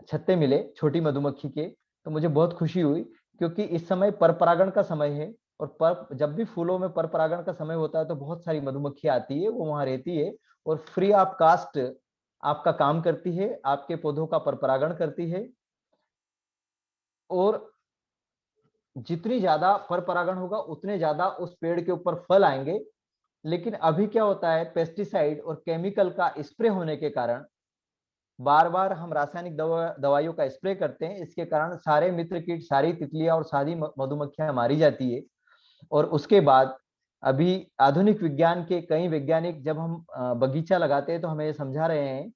Speaker 4: छत्ते मिले, छोटी मधुमक्खी के, तो मुझे बहुत खुशी हुई, क्योंकि इस समय परपरागण का समय है। और पर जब भी फूलों में परपरागण का समय होता है तो बहुत सारी मधुमक्खी आती है, वो वहां रहती है और फ्री ऑफ कास्ट आपका काम करती है, आपके पौधों का परपरागण करती है। और जितनी ज्यादा परपरागण होगा उतने ज्यादा उस पेड़ के ऊपर फल आएंगे। लेकिन अभी क्या होता है, पेस्टिसाइड और केमिकल का स्प्रे होने के कारण, बार बार हम रासायनिक दवाइयों का स्प्रे करते हैं, इसके कारण सारे मित्र कीट, सारी तितलियां और सारी मधुमक्खियां मारी जाती है। और उसके बाद अभी आधुनिक विज्ञान के कई वैज्ञानिक, जब हम बगीचा लगाते हैं तो हमें ये समझा रहे हैं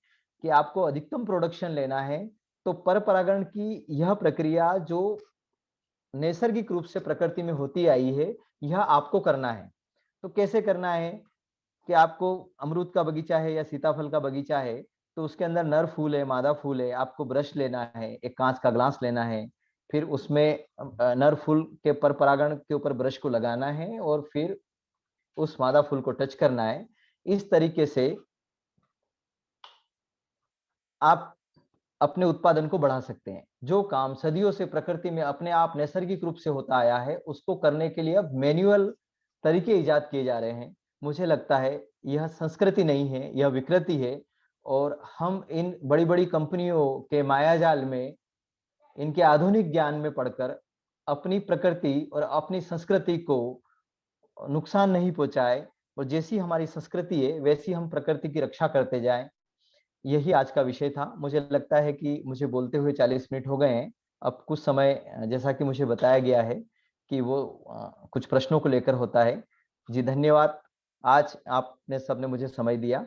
Speaker 4: कि आपको अधिकतम प्रोडक्शन लेना है, तो पर परागण की यह प्रक्रिया जो नैसर्गिक रूप से प्रकृति में होती आई है, यह आपको करना है। तो कैसे करना है कि आपको अमरूद का बगीचा है या सीताफल का बगीचा है, तो उसके अंदर नर फूल है, मादा फूल है, आपको ब्रश लेना है, एक कांच का ग्लास लेना है, फिर उसमें नर फूल के पर परागण के ऊपर ब्रश को लगाना है और फिर उस मादा फूल को टच करना है। इस तरीके से आप अपने उत्पादन को बढ़ा सकते हैं। जो काम सदियों से प्रकृति में अपने आप नैसर्गिक रूप से होता आया है, उसको करने के लिए अब मैन्युअल तरीके इजाद किए जा रहे हैं। मुझे लगता है यह संस्कृति नहीं है, यह विकृति है। और हम इन बड़ी बड़ी कंपनियों के मायाजाल में, इनके आधुनिक ज्ञान में पढ़कर अपनी प्रकृति और अपनी संस्कृति को नुकसान नहीं पहुंचाए, और जैसी हमारी संस्कृति है वैसी हम प्रकृति की रक्षा करते जाएं। यही आज का विषय था। मुझे लगता है कि मुझे बोलते हुए 40 मिनट हो गए हैं। अब कुछ समय, जैसा कि मुझे बताया गया है कि वो कुछ प्रश्नों को लेकर होता है। जी धन्यवाद, आज आपने सबने मुझे समय दिया।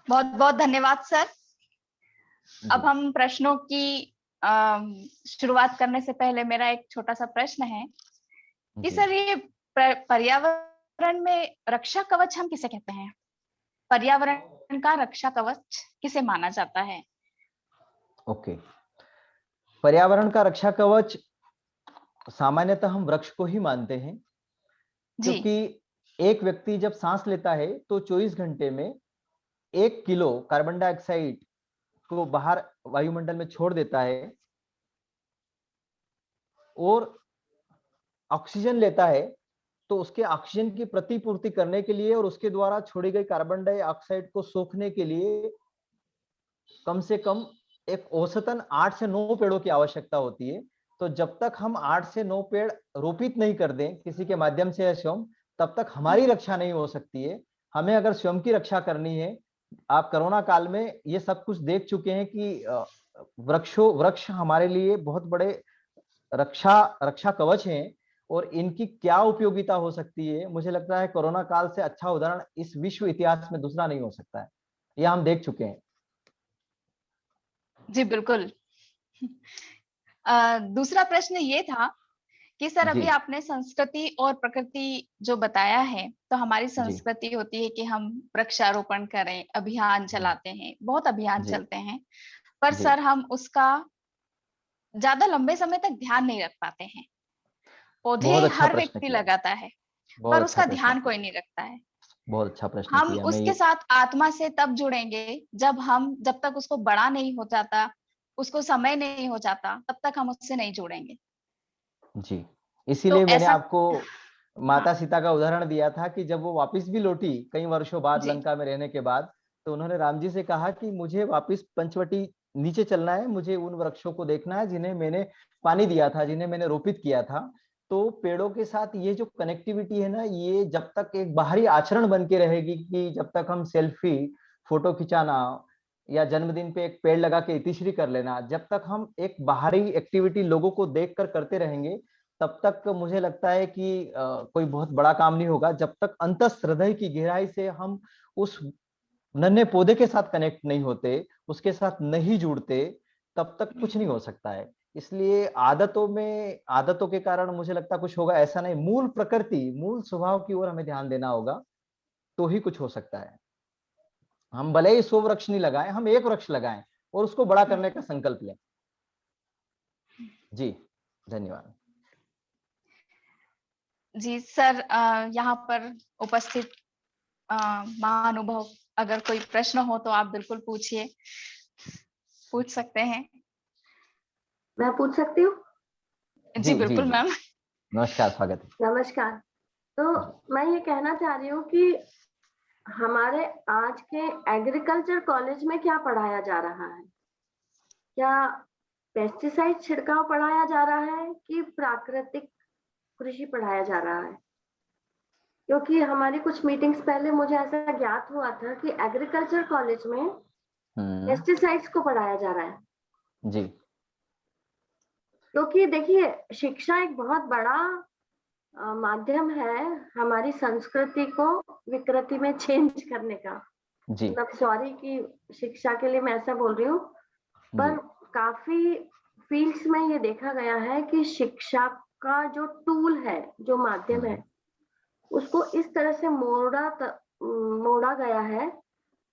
Speaker 2: बहुत बहुत धन्यवाद सर। अब हम प्रश्नों की शुरुआत करने से पहले मेरा एक छोटा सा प्रश्न है कि सर, ये पर्यावरण में रक्षा कवच हम किसे कहते हैं? पर्यावरण का रक्षा कवच किसे माना जाता है?
Speaker 4: ओके, पर्यावरण का रक्षा कवच सामान्यतः हम वृक्ष को ही मानते हैं, क्योंकि एक व्यक्ति जब सांस लेता है तो 24 घंटे में 1 किलो कार्बन डाइऑक्साइड को बाहर वायुमंडल में छोड़ देता है और ऑक्सीजन लेता है। तो उसके ऑक्सीजन की प्रतिपूर्ति करने के लिए और उसके द्वारा छोड़ी गई कार्बन डाइऑक्साइड को सोखने के लिए कम से कम एक औसतन 8 से 9 पेड़ों की आवश्यकता होती है। तो जब तक हम 8 से 9 पेड़ रोपित नहीं कर दें किसी के माध्यम से या स्वयं, तब तक हमारी रक्षा नहीं हो सकती है। हमें अगर स्वयं की रक्षा करनी है, आप कोरोना काल में ये सब कुछ देख चुके हैं कि वृक्ष हमारे लिए बहुत बड़े रक्षा कवच हैं, और इनकी क्या उपयोगिता हो सकती है, मुझे लगता है कोरोना काल से अच्छा उदाहरण इस विश्व इतिहास में दूसरा नहीं हो सकता है। यह हम देख चुके हैं।
Speaker 2: जी बिल्कुल। दूसरा प्रश्न ये था कि सर, अभी आपने संस्कृति और प्रकृति जो बताया है, तो हमारी संस्कृति होती है कि हम वृक्षारोपण करें, अभियान चलाते हैं, बहुत अभियान चलते हैं, पर सर हम उसका ज्यादा लंबे समय तक ध्यान नहीं रख पाते हैं। पौधे हर व्यक्ति लगाता है, पर उसका ध्यान कोई नहीं रखता है।
Speaker 4: बहुत अच्छा प्रश्न
Speaker 2: हम
Speaker 4: किया।
Speaker 2: उसके साथ आत्मा से तब जुड़ेंगे जब तक उसको बड़ा नहीं हो जाता, उसको समय नहीं हो जाता, तब तक हम उससे नहीं जुड़ेंगे।
Speaker 4: जी, इसीलिए मैंने आपको माता सीता का उदाहरण दिया था कि जब वो वापस भी लौटी कई वर्षों बाद लंका में रहने के बाद, तो उन्होंने राम जी से कहा कि मुझे वापस पंचवटी नीचे चलना है, मुझे उन वृक्षों को देखना है जिन्हें मैंने पानी दिया था, जिन्हें मैंने रोपित किया था। तो पेड़ों के साथ ये जो कनेक्टिविटी है ना, ये जब तक एक बाहरी आचरण बन के रहेगी, कि जब तक हम सेल्फी, फोटो खिंचाना या जन्मदिन पे एक पेड़ लगा के इतिश्री कर लेना, जब तक हम एक बाहरी एक्टिविटी लोगों को देखकर करते रहेंगे, तब तक मुझे लगता है कि कोई बहुत बड़ा काम नहीं होगा। जब तक अंतस हृदय की गहराई से हम उस नन्हे पौधे के साथ कनेक्ट नहीं होते, उसके साथ नहीं जुड़ते, तब तक कुछ नहीं हो सकता है। इसलिए आदतों के कारण मुझे लगता कुछ होगा ऐसा नहीं। मूल प्रकृति, मूल स्वभाव की ओर हमें ध्यान देना होगा, तो ही कुछ हो सकता है। हम भले ही 100 वृक्ष नहीं लगाएं, हम 1 वृक्ष लगाएं और उसको बड़ा करने का संकल्प लें। जी धन्यवाद।
Speaker 2: जी सर, यहाँ पर उपस्थित महानुभव, अगर कोई प्रश्न हो तो आप बिल्कुल पूछिए, पूछ सकते हैं।
Speaker 5: मैं पूछ सकती हूँ?
Speaker 2: जी बिल्कुल मैम।
Speaker 4: नमस्कार, स्वागत है।
Speaker 5: नमस्कार। तो मैं ये कहना चाह रही हूँ कि हमारे आज के एग्रीकल्चर कॉलेज में क्या पढ़ाया जा रहा है? क्या पेस्टिसाइड छिड़काव पढ़ाया जा रहा है कि प्राकृतिक कृषि पढ़ाया जा रहा है? क्योंकि हमारी कुछ मीटिंग्स पहले मुझे ऐसा ज्ञात हुआ था कि एग्रीकल्चर कॉलेज में पेस्टिसाइड्स को पढ़ाया जा रहा है।
Speaker 4: जी,
Speaker 5: क्योंकि देखिए, शिक्षा एक बहुत बड़ा माध्यम है हमारी संस्कृति को विकृति में चेंज करने का।
Speaker 4: जी,
Speaker 5: मतलब सॉरी कि शिक्षा के लिए मैं ऐसा बोल रही हूँ, पर काफी फील्ड्स में ये देखा गया है कि शिक्षा का जो टूल है, जो माध्यम है, उसको इस तरह से मोड़ा गया है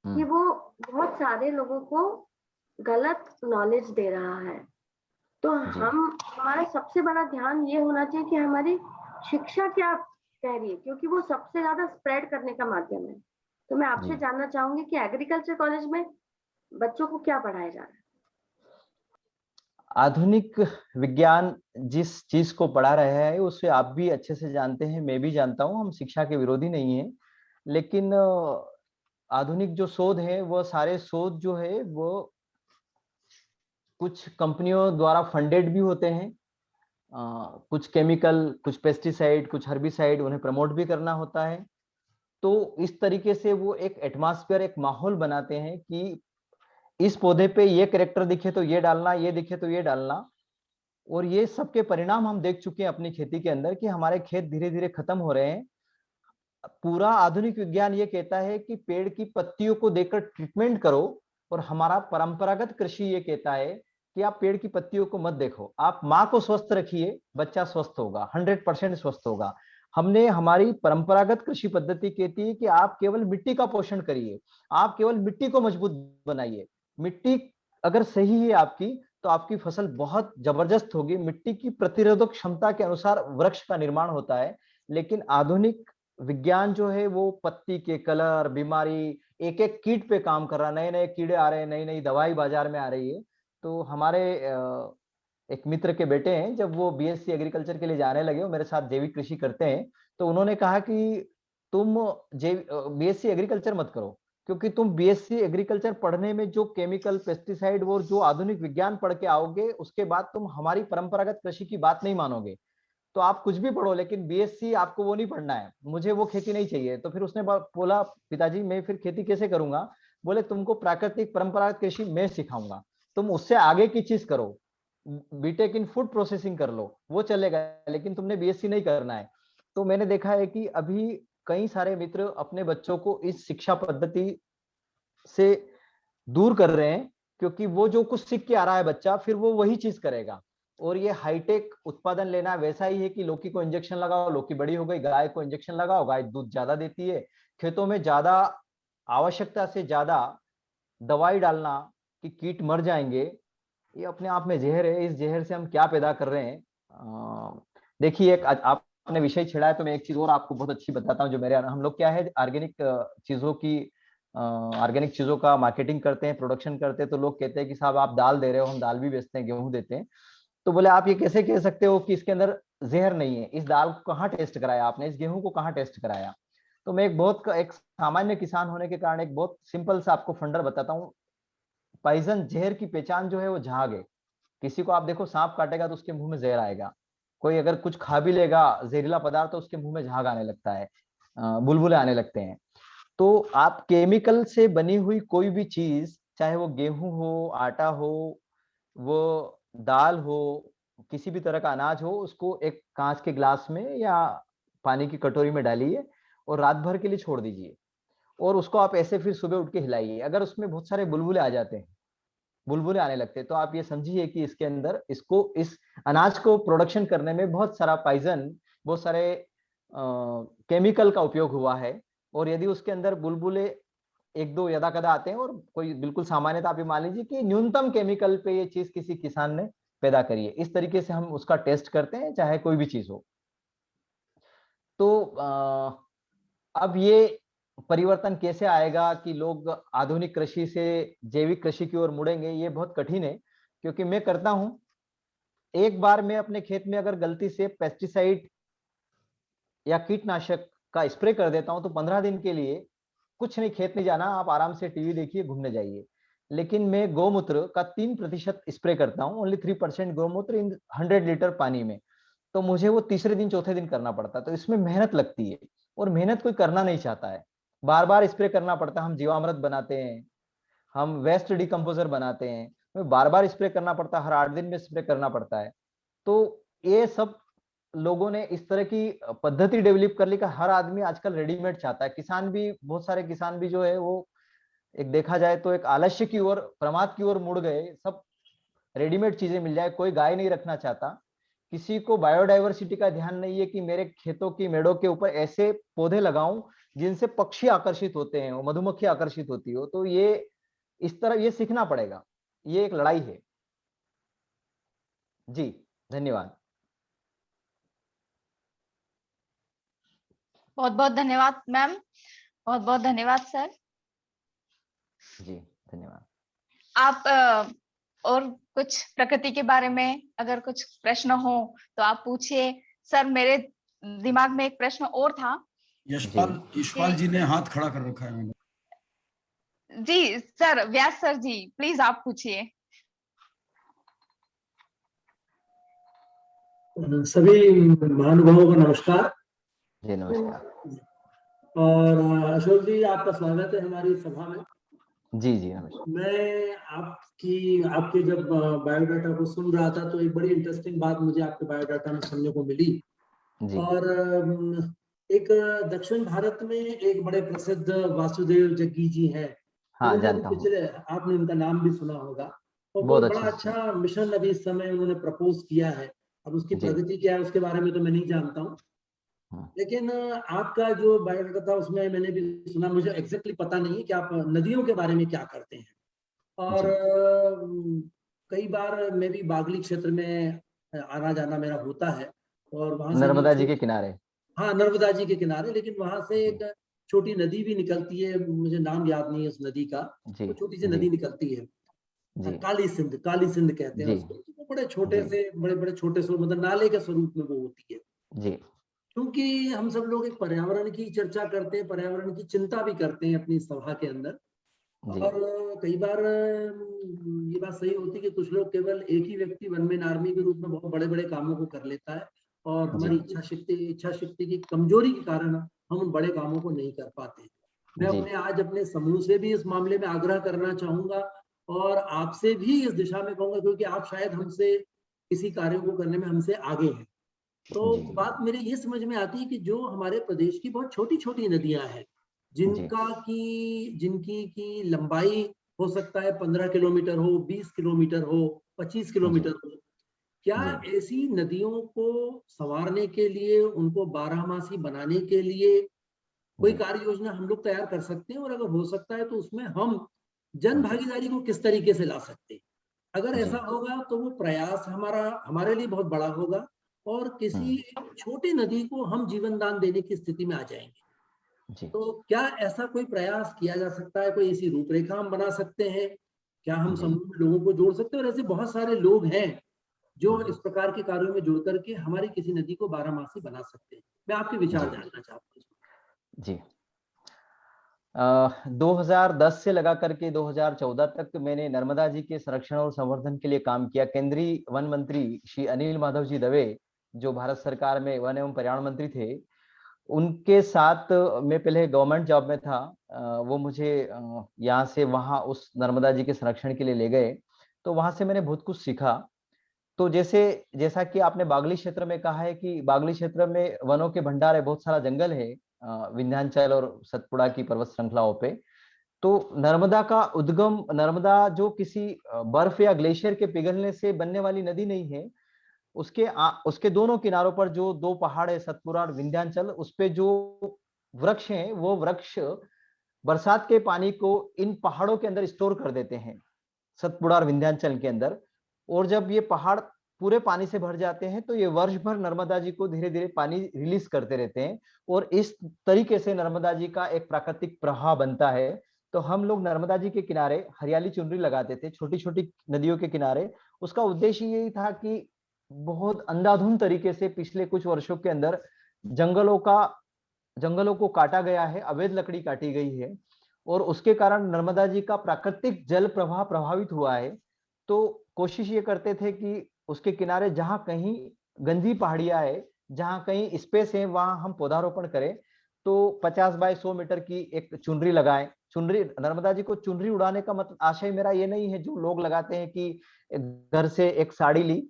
Speaker 5: कि वो बहुत सारे लोगों को गलत नॉलेज दे रहा है। तो हमारा सबसे बड़ा ध्यान ये होना चाहिए कि हमारी शिक्षा क्या कह रही है, क्योंकि वो सबसे ज्यादा स्प्रेड करने का माध्यम है। तो मैं आपसे जानना चाहूंगी कि एग्रीकल्चर कॉलेज में बच्चों को क्या पढ़ाया जा रहा है?
Speaker 4: आधुनिक विज्ञान जिस चीज को पढ़ा रहा है उसे आप भी अच्छे से जानते हैं, मैं भी जानता हूं। हम शिक्षा के विरोधी नहीं है, लेकिन आधुनिक जो शोध है वो सारे शोध जो है वो कुछ कंपनियों द्वारा फंडेड भी होते हैं। कुछ केमिकल, कुछ पेस्टिसाइड, कुछ हर्बिसाइड, उन्हें प्रमोट भी करना होता है। तो इस तरीके से वो एक एटमॉस्फेयर, एक माहौल बनाते हैं कि इस पौधे पे ये कैरेक्टर दिखे तो ये डालना, ये दिखे तो ये डालना। और ये सबके परिणाम हम देख चुके हैं अपनी खेती के अंदर कि हमारे खेत धीरे धीरे खत्म हो रहे हैं। पूरा आधुनिक विज्ञान ये कहता है कि पेड़ की पत्तियों को देखकर ट्रीटमेंट करो, और हमारा परंपरागत कृषि ये कहता है कि आप पेड़ की पत्तियों को मत देखो, आप माँ को स्वस्थ रखिए, बच्चा स्वस्थ होगा, 100% स्वस्थ होगा। हमने, हमारी परंपरागत कृषि पद्धति कहती है कि आप केवल मिट्टी का पोषण करिए, आप केवल मिट्टी को मजबूत बनाइए। मिट्टी अगर सही है आपकी, तो आपकी फसल बहुत जबरदस्त होगी। मिट्टी की प्रतिरोधक क्षमता के अनुसार वृक्ष का निर्माण होता है। लेकिन आधुनिक विज्ञान जो है वो पत्ती के कलर, बीमारी, एक एक कीट पे काम कर रहा है। नए नए कीड़े आ रहे हैं, नई नई दवाई बाजार में आ रही है। तो हमारे एक मित्र के बेटे हैं, जब वो बीएससी एग्रीकल्चर के लिए जाने लगे, वो मेरे साथ जैविक कृषि करते हैं, तो उन्होंने कहा कि तुम बीएससी एग्रीकल्चर मत करो, क्योंकि तुम बीएससी एग्रीकल्चर पढ़ने में जो केमिकल, पेस्टिसाइड और जो आधुनिक विज्ञान पढ़ के आओगे, उसके बाद तुम हमारी परंपरागत कृषि की बात नहीं मानोगे। तो आप कुछ भी पढ़ो, लेकिन बीएससी आपको वो नहीं पढ़ना है, मुझे वो खेती नहीं चाहिए। तो फिर उसने बोला, पिताजी मैं फिर खेती कैसे करूंगा? बोले तुमको प्राकृतिक परंपरागत कृषि मैं सिखाऊंगा, तुम उससे आगे की चीज करो, बीटेक इन फूड प्रोसेसिंग कर लो, वो चलेगा, लेकिन तुमने बीएससी नहीं करना है। तो मैंने देखा है कि अभी कई सारे मित्र अपने बच्चों को इस शिक्षा पद्धति से दूर कर रहे हैं, क्योंकि वो जो कुछ सीख के आ रहा है बच्चा, फिर वो वही चीज करेगा। और ये हाईटेक उत्पादन लेना वैसा ही है कि लौकी को इंजेक्शन लगाओ, लौकी बड़ी हो गई, गाय को इंजेक्शन लगाओ, गाय दूध ज्यादा देती है, खेतों में ज्यादा, आवश्यकता से ज्यादा दवाई डालना कि कीट मर जाएंगे, ये अपने आप में जहर है। इस जहर से हम क्या पैदा कर रहे हैं? देखिए, एक आपने विषय छेड़ा है, तो मैं एक चीज और आपको बहुत अच्छी बताता हूँ। जो मेरे, हम लोग क्या है, ऑर्गेनिक चीजों की, ऑर्गेनिक चीजों का मार्केटिंग करते हैं, प्रोडक्शन करते हैं। तो लोग कहते हैं कि साहब आप दाल दे रहे हो, हम दाल भी बेचते हैं, गेहूं देते हैं। तो बोले आप ये कैसे कह सकते हो कि इसके अंदर जहर नहीं है? इस दाल को कहाँ टेस्ट कराया आपने, इस गेहूं को कहाँ टेस्ट कराया? तो मैं एक सामान्य किसान होने के कारण एक बहुत सिंपल सा आपको फंडर बताता हूँ। पॉइजन, जहर की पहचान जो है वो झाग है। किसी को आप देखो, सांप काटेगा तो उसके मुंह में जहर आएगा। कोई अगर कुछ खा भी लेगा जहरीला पदार्थ, तो उसके मुंह में झाग आने लगता है, बुलबुले आने लगते हैं। तो आप केमिकल से बनी हुई कोई भी चीज, चाहे वो गेहूं हो, आटा हो, वो दाल हो, किसी भी तरह का अनाज हो, उसको एक कांच के ग्लास में या पानी की कटोरी में डालिए और रात भर के लिए छोड़ दीजिए। और उसको आप ऐसे फिर सुबह उठ के हिलाइए। अगर उसमें बहुत सारे बुलबुले आ जाते हैं, बुलबुले आने लगते हैं, तो आप ये समझिए कि इसके अंदर, इसको, इस अनाज को प्रोडक्शन करने में बहुत सारा पॉइजन, बहुत सारे केमिकल का उपयोग हुआ है। और यदि उसके अंदर बुलबुले एक दो यदा कदा आते हैं, और कोई बिल्कुल सामान्यता आप ये मान लीजिए कि न्यूनतम केमिकल पे ये चीज किसी किसान ने पैदा करी है, इस तरीके से हम उसका टेस्ट करते हैं, चाहे कोई भी चीज हो। तो अब ये परिवर्तन कैसे आएगा कि लोग आधुनिक कृषि से जैविक कृषि की ओर मुड़ेंगे, ये बहुत कठिन है। क्योंकि मैं करता हूं, एक बार मैं अपने खेत में अगर गलती से पेस्टिसाइड या कीटनाशक का स्प्रे कर देता हूं तो 15 दिन के लिए कुछ नहीं, खेत नहीं जाना, आप आराम से टीवी देखिए, घूमने जाइए। लेकिन मैं गौमूत्र का 3% स्प्रे करता हूं, ओनली 3% गौमूत्र इन 100 लीटर पानी में, तो मुझे वो तीसरे दिन चौथे दिन करना पड़ता है। तो इसमें मेहनत लगती है और मेहनत कोई करना नहीं चाहता है, बार बार स्प्रे करना पड़ता है। हम जीवामृत बनाते हैं, हम वेस्ट डिकम्पोजर बनाते हैं, हमें बार बार स्प्रे करना पड़ता है, हर 8 दिन में स्प्रे करना पड़ता है। तो ये सब लोगों ने इस तरह की पद्धति डेवलप कर ली कि हर आदमी आजकल रेडीमेड चाहता है। किसान भी, बहुत सारे किसान भी जो है वो एक देखा जाए तो एक आलस्य की ओर, प्रमाद की ओर मुड़ गए। सब रेडीमेड चीजें मिल जाए, कोई गाय नहीं रखना चाहता, किसी को बायोडाइवर्सिटी का ध्यान नहीं है कि मेरे खेतों की मेड़ों के ऊपर ऐसे पौधे लगाऊं जिनसे पक्षी आकर्षित होते हैं, मधुमक्खी आकर्षित होती हो। तो ये इस तरह ये सीखना पड़ेगा, ये एक लड़ाई है। जी धन्यवाद।
Speaker 2: बहुत बहुत धन्यवाद मैम, बहुत बहुत धन्यवाद सर।
Speaker 4: जी धन्यवाद।
Speaker 2: आप और कुछ प्रकृति के बारे में अगर कुछ प्रश्न हो तो आप पूछिए। सर मेरे दिमाग में एक प्रश्न और था।
Speaker 3: यशपाल जी ने हाथ खड़ा कर रखा है मैडम।
Speaker 2: जी sir, Vyas sir ji please आप पूछिए।
Speaker 6: सभी महानुभावों को नमस्कार।
Speaker 4: जी नमस्कार।
Speaker 6: और अशोक जी, आपका स्वागत है हमारी सभा में।
Speaker 4: जी जी नमस्कार।
Speaker 6: मैं आपके जब बायोडाटा को सुन रहा था तो एक बड़ी इंटरेस्टिंग बात मुझे आपके बायोडाटा में सुनने को मिली।
Speaker 4: जी।
Speaker 6: और एक दक्षिण भारत में एक बड़े प्रसिद्ध वासुदेव जग्गी जी हैं।
Speaker 4: हाँ जानता हूँ।
Speaker 6: आपने उनका नाम भी सुना होगा। और
Speaker 4: बहुत
Speaker 6: बड़ा अच्छा मिशन अभी इस समय उन्होंने प्रपोज किया है। अब उसकी प्रगति क्या है उसके बारे में तो मैं नहीं जानता हूँ, लेकिन आपका जो बायोडाटा था उसमें मैंने भी सुना, मुझे एग्जैक्टली पता नहीं है कि आप नदियों के बारे में क्या करते हैं। और कई बार मैं भी बागली क्षेत्र में आना जाना मेरा होता है और वहां से
Speaker 4: नर्मदा जी के किनारे।
Speaker 6: हाँ, नर्मदा जी के किनारे, लेकिन वहां से एक छोटी नदी भी निकलती है, मुझे नाम याद नहीं है उस नदी का। वो छोटी सी नदी निकलती है, काली सिंध कहते हैं उसको। वो बड़े छोटे से बड़े छोटे से मतलब नाले के स्वरूप में वो होती है
Speaker 4: जी।
Speaker 6: क्योंकि हम सब लोग एक पर्यावरण की चर्चा करते हैं, पर्यावरण की चिंता भी करते हैं अपनी सभा के अंदर। और कई बार ये बात सही होती है कि कुछ लोग केवल एक ही व्यक्ति वन मैन आर्मी के रूप में बहुत बड़े बड़े कामों को कर लेता है और हमारी इच्छा शक्ति की कमजोरी के कारण हम उन बड़े कामों को नहीं कर पाते। मैं आज अपने समूह से भी इस मामले में आग्रह करना चाहूंगा और आपसे भी इस दिशा में कहूंगा, क्योंकि आप शायद हमसे किसी कार्यों को करने में हमसे आगे हैं। तो बात मेरे ये समझ में आती है कि जो हमारे प्रदेश की बहुत छोटी छोटी नदियां हैं, जिनकी की लंबाई हो सकता है 15 किलोमीटर हो, 20 किलोमीटर हो, 25 किलोमीटर हो, क्या ऐसी नदियों को संवारने के लिए, उनको बारहमासी बनाने के लिए कोई कार्य योजना हम लोग तैयार कर सकते हैं? और अगर हो सकता है तो उसमें हम जन भागीदारी को किस तरीके से ला सकते हैं? अगर ऐसा होगा तो वो प्रयास हमारे लिए बहुत बड़ा होगा और किसी छोटी नदी को हम जीवन दान देने की स्थिति में आ जाएंगे। तो क्या ऐसा कोई प्रयास किया जा सकता है? कोई ऐसी रूपरेखा हम बना सकते हैं? क्या हम समूह में लोगों को जोड़ सकते हैं? और ऐसे बहुत सारे लोग हैं जो इस प्रकार के कार्यों में जुड़ करके हमारी किसी नदी को बारहमासी बना सकते हैं। मैं आपके विचार जानना चाहता हूँ।
Speaker 4: जी 2010 से लगा करके 2014 तक मैंने नर्मदा जी के संरक्षण और संवर्धन के लिए काम किया। केंद्रीय वन मंत्री श्री अनिल माधव जी दवे, जो भारत सरकार में वन एवं पर्यावरण मंत्री थे, उनके साथ मैं पहले गवर्नमेंट जॉब में था। वो मुझे यहाँ से वहाँ उस नर्मदा जी के संरक्षण के लिए ले गए, तो वहां से मैंने बहुत कुछ सीखा। तो जैसा कि आपने बागली क्षेत्र में कहा है कि बागली क्षेत्र में वनों के भंडार है, बहुत सारा जंगल है विंध्याचल और सतपुड़ा की पर्वत श्रृंखलाओं पे। तो नर्मदा का उद्गम, नर्मदा जो किसी बर्फ या ग्लेशियर के पिघलने से बनने वाली नदी नहीं है। उसके दोनों किनारों पर जो दो पहाड़ है, सतपुड़ा और विंध्याचल, उस पे जो वृक्ष हैं वो वृक्ष बरसात के पानी को इन पहाड़ों के अंदर स्टोर कर देते हैं, सतपुड़ा और विंध्याचल के अंदर। और जब ये पहाड़ पूरे पानी से भर जाते हैं, तो ये वर्ष भर नर्मदा जी को धीरे धीरे पानी रिलीज करते रहते हैं और इस तरीके से नर्मदा जी का एक प्राकृतिक प्रवाह बनता है। तो हम लोग नर्मदा जी के किनारे हरियाली चुनरी लगाते थे, छोटी छोटी नदियों के किनारे। उसका उद्देश्य यही था कि बहुत अंधाधुंध तरीके से पिछले कुछ वर्षों के अंदर जंगलों को काटा गया है, अवैध लकड़ी काटी गई है और उसके कारण नर्मदा जी का प्राकृतिक जल प्रवाह प्रभावित हुआ है। तो कोशिश ये करते थे कि उसके किनारे जहां कहीं गंजी पहाड़ियां है, जहां कहीं स्पेस है, वहां हम पौधारोपण करें। तो 50 बाय 100 मीटर की एक चुनरी लगाएं। चुनरी, नर्मदा जी को चुनरी उड़ाने का मतलब आशय मेरा ये नहीं है जो लोग लगाते हैं कि घर से एक साड़ी ली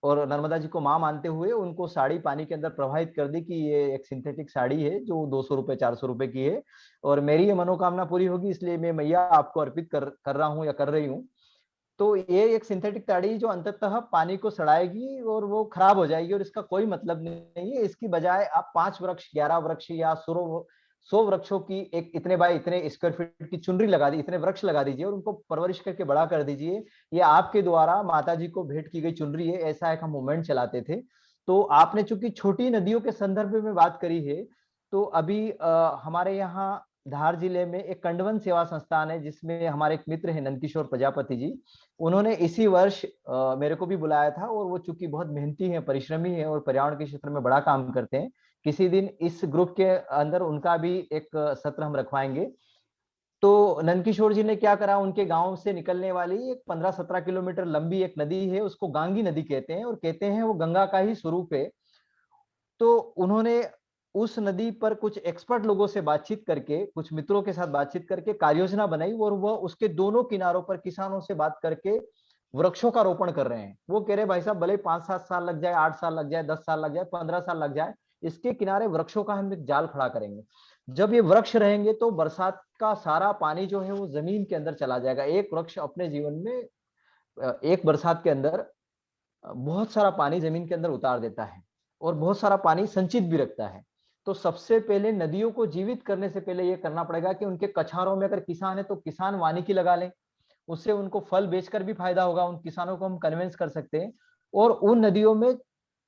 Speaker 4: और नर्मदा जी को मां मानते हुए उनको साड़ी पानी के अंदर प्रवाहित कर दी कि ये एक सिंथेटिक साड़ी है जो 200 रुपए 400 रुपए की है और मेरी ये मनोकामना पूरी होगी, इसलिए मैं मैया आपको अर्पित कर रहा हूँ या कर रही हूँ। तो ये एक सिंथेटिक साड़ी जो अंततः पानी को सड़ाएगी और वो खराब हो जाएगी और इसका कोई मतलब नहीं है। इसकी बजाय आप 5 वृक्ष, 11 वृक्ष या 100 वृक्षों की एक इतने बाय इतने स्क्वायर फीट की चुनरी लगा दी, इतने वृक्ष लगा दीजिए और उनको परवरिश करके बड़ा कर दीजिए। ये आपके द्वारा माता जी को भेंट की गई चुनरी है, ऐसा एक हम मूवमेंट चलाते थे। तो आपने चूंकि छोटी नदियों के संदर्भ में बात करी है, तो अभी हमारे यहाँ धार जिले में एक कंडवन सेवा संस्थान है जिसमें हमारे एक मित्र है नंदकिशोर प्रजापति जी। उन्होंने इसी वर्ष मेरे को भी बुलाया था और वो चूंकि बहुत मेहनती है, परिश्रमी है और पर्यावरण के क्षेत्र में बड़ा काम करते हैं, किसी दिन इस ग्रुप के अंदर उनका भी एक सत्र हम रखवाएंगे। तो नंदकिशोर जी ने क्या करा, उनके गांव से निकलने वाली एक 15-17 किलोमीटर लंबी एक नदी है, उसको गांगी नदी कहते हैं और कहते हैं वो गंगा का ही स्वरूप है। तो उन्होंने उस नदी पर कुछ एक्सपर्ट लोगों से बातचीत करके, कुछ मित्रों के साथ बातचीत करके कार्य योजना बनाई और वह उसके दोनों किनारों पर किसानों से बात करके वृक्षों का रोपण कर रहे हैं। वो कह रहे भाई साहब भले 5-7 साल लग जाए, 8 साल लग जाए, 10 साल लग जाए, 15 साल लग जाए, इसके किनारे वृक्षों का हम एक जाल खड़ा करेंगे। जब ये वृक्ष रहेंगे तो बरसात का सारा पानी जो है वो जमीन के अंदर चला जाएगा। एक वृक्ष अपने जीवन में एक बरसात के अंदर बहुत सारा पानी जमीन के अंदर उतार देता है और बहुत सारा पानी संचित भी रखता है। तो सबसे पहले नदियों को जीवित करने से पहले ये करना पड़ेगा कि उनके कछारों में अगर किसान है तो किसान वानिकी लगा लें, उससे उनको फल बेचकर भी फायदा होगा, उन किसानों को हम कन्विंस कर सकते हैं। और उन नदियों में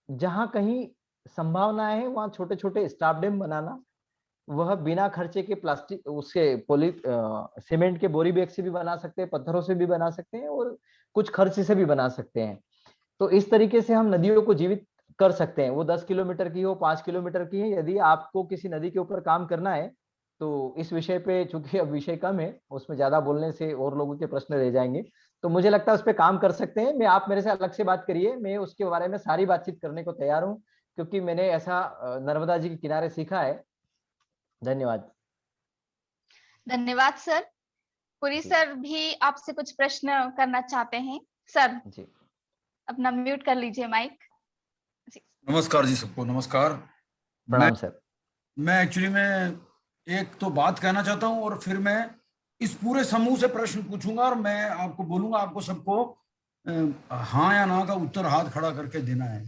Speaker 4: जहां कहीं संभावनाएं है वहां छोटे छोटे स्टाफ डैम बनाना, वह बिना खर्चे के प्लास्टिक उसके सीमेंट के बोरी बैग से भी बना सकते हैं, पत्थरों से भी बना सकते हैं और कुछ खर्च से भी बना सकते हैं। तो इस तरीके से हम नदियों को जीवित कर सकते हैं। वो 10 किलोमीटर की हो, 5 किलोमीटर की है। यदि आपको किसी नदी के ऊपर काम करना है तो इस विषय पे, चूंकि अब विषय कम है, उसमें ज्यादा बोलने से और लोगों के प्रश्न रह जाएंगे, तो मुझे लगता है उस पर काम कर सकते हैं। मैं, आप मेरे से अलग से बात करिए, मैं उसके बारे में सारी बातचीत करने को तैयार हूँ, क्योंकि मैंने ऐसा नर्मदा जी के किनारे सीखा है। धन्यवाद।
Speaker 2: धन्यवाद सर। पुरी सर भी आपसे कुछ प्रश्न करना चाहते हैं। सर
Speaker 4: जी,
Speaker 2: अपना म्यूट कर लीजिए माइक।
Speaker 3: नमस्कार जी, सबको नमस्कार।
Speaker 4: प्रणाम सर।
Speaker 3: मैं एक्चुअली में एक तो बात कहना चाहता हूं और फिर मैं इस पूरे समूह से प्रश्न पूछूंगा और मैं आपको बोलूंगा, आपको सबको हाँ या ना का उत्तर हाथ खड़ा करके देना है।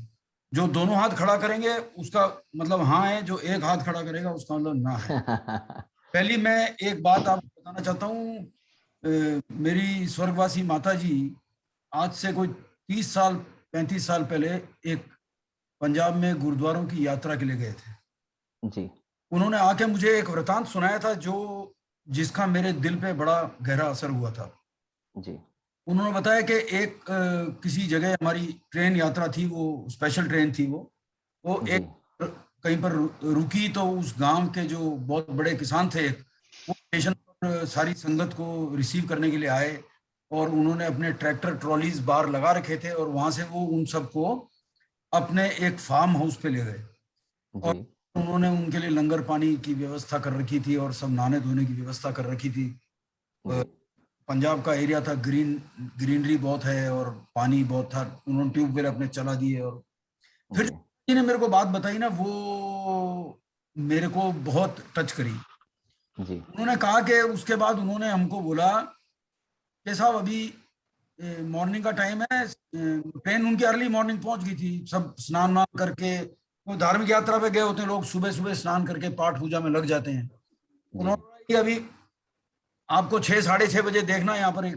Speaker 3: जो दोनों हाथ खड़ा करेंगे उसका मतलब हाँ है, जो एक हाथ खड़ा करेगा उसका मतलब ना है। पहली मैं एक बात आपको बताना चाहता हूँ। मेरी स्वर्गवासी माता जी आज से कोई 30 साल 35 साल पहले एक पंजाब में गुरुद्वारों की यात्रा के लिए गए थे
Speaker 4: जी।
Speaker 3: उन्होंने आके मुझे एक वृतांत सुनाया था जो जिसका मेरे दिल पे बड़ा गहरा असर हुआ था
Speaker 4: जी।
Speaker 3: उन्होंने बताया कि एक किसी जगह हमारी ट्रेन यात्रा थी, वो स्पेशल ट्रेन थी, वो एक कहीं पर रुकी तो उस गांव के जो बहुत बड़े किसान थे वो स्टेशन पर सारी संगत को रिसीव करने के लिए आए और उन्होंने अपने ट्रैक्टर ट्रॉलीज बाहर लगा रखे थे और वहां से वो उन सबको अपने एक फार्म हाउस पे ले गए और उन्होंने उनके लिए लंगर पानी की व्यवस्था कर रखी थी और सब नहाने धोने की व्यवस्था कर रखी थी। पंजाब का एरिया था, ग्रीनरी बहुत है और पानी बहुत था। उन्होंने ट्यूबवेल अपने चला दिए और फिर ने मेरे को बात बताई ना, वो मेरे को बहुत टच करी जी। उन्होंने कहा कि उसके बाद उन्होंने हमको बोला कि साहब अभी मॉर्निंग का टाइम है, ट्रेन उनकी अर्ली मॉर्निंग पहुंच गई थी, सब स्नान वान करके, वो धार्मिक यात्रा पे गए होते हैं लोग, सुबह सुबह स्नान करके पाठ पूजा में लग जाते हैं। उन्होंने कि अभी आपको 6 साढ़े 6 बजे देखना, यहाँ पर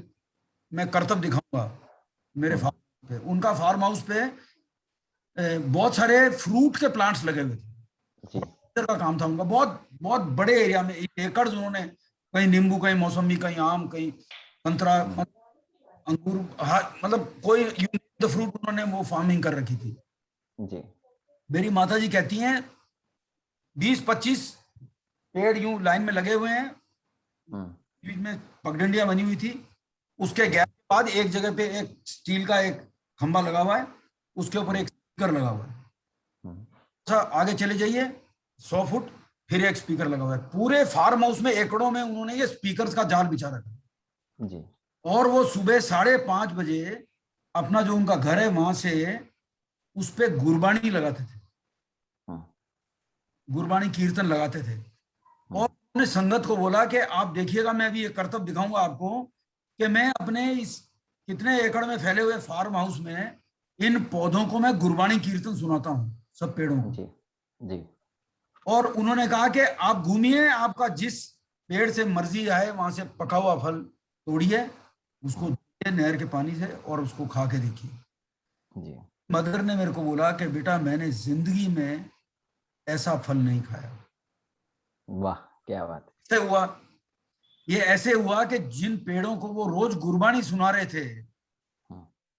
Speaker 3: मैं करतब दिखाऊंगा मेरे फादर उनका फार्म हाउस पे बहुत सारे फ्रूट के प्लांट्स लगे हुए थे। का काम था उनका, बहुत बहुत बड़े एरिया में, एकड़ उन्होंने, कहीं नींबू, कहीं मौसमी, कहीं आम, कहीं संतरा, अंगूर, मतलब कोई द फ्रूट उन्होंने वो फार्मिंग कर रखी थी
Speaker 4: जी।
Speaker 3: मेरी माता जी कहती हैं 20-25 पेड़ यूं लाइन में लगे हुए हैं, बीच में पगडंडियां बनी हुई थी, उसके गैप के बाद एक जगह पे एक स्टील का एक खंभा लगा हुआ है, उसके ऊपर एक स्पीकर लगा हुआ है। अच्छा आगे चले जाइए 100 फुट, फिर एक स्पीकर लगा हुआ है। पूरे फार्म हाउस में एकड़ों में उन्होंने ये स्पीकर्स का जाल बिछा रखा
Speaker 4: जी।
Speaker 3: और वो सुबह 5:30 बजे अपना जो उनका घर है वहां से उस पे गुरबानी लगाते थे, गुरबानी कीर्तन लगाते थे। और उन्होंने संगत को बोला कि आप देखिएगा, मैं अभी ये करतब दिखाऊंगा आपको कि मैं अपने इस कितने एकड़ में फैले हुए फार्म हाउस में इन पौधों को मैं गुरबानी कीर्तन सुनाता हूँ, सब पेड़ों को।
Speaker 4: जी जी।
Speaker 3: और उन्होंने कहा कि आप घूमिए, आपका जिस पेड़ से मर्जी आए वहां से पका हुआ फल तोड़िए, उसको नहर के पानी से और उसको खा के देखिए।
Speaker 4: जी।
Speaker 3: मदर ने मेरे को बोला कि बेटा मैंने जिंदगी में ऐसा फल नहीं खाया।
Speaker 4: वाह क्या बात
Speaker 3: है। हुआ ये ऐसे हुआ कि जिन पेड़ों को वो रोज गुरबानी सुना रहे थे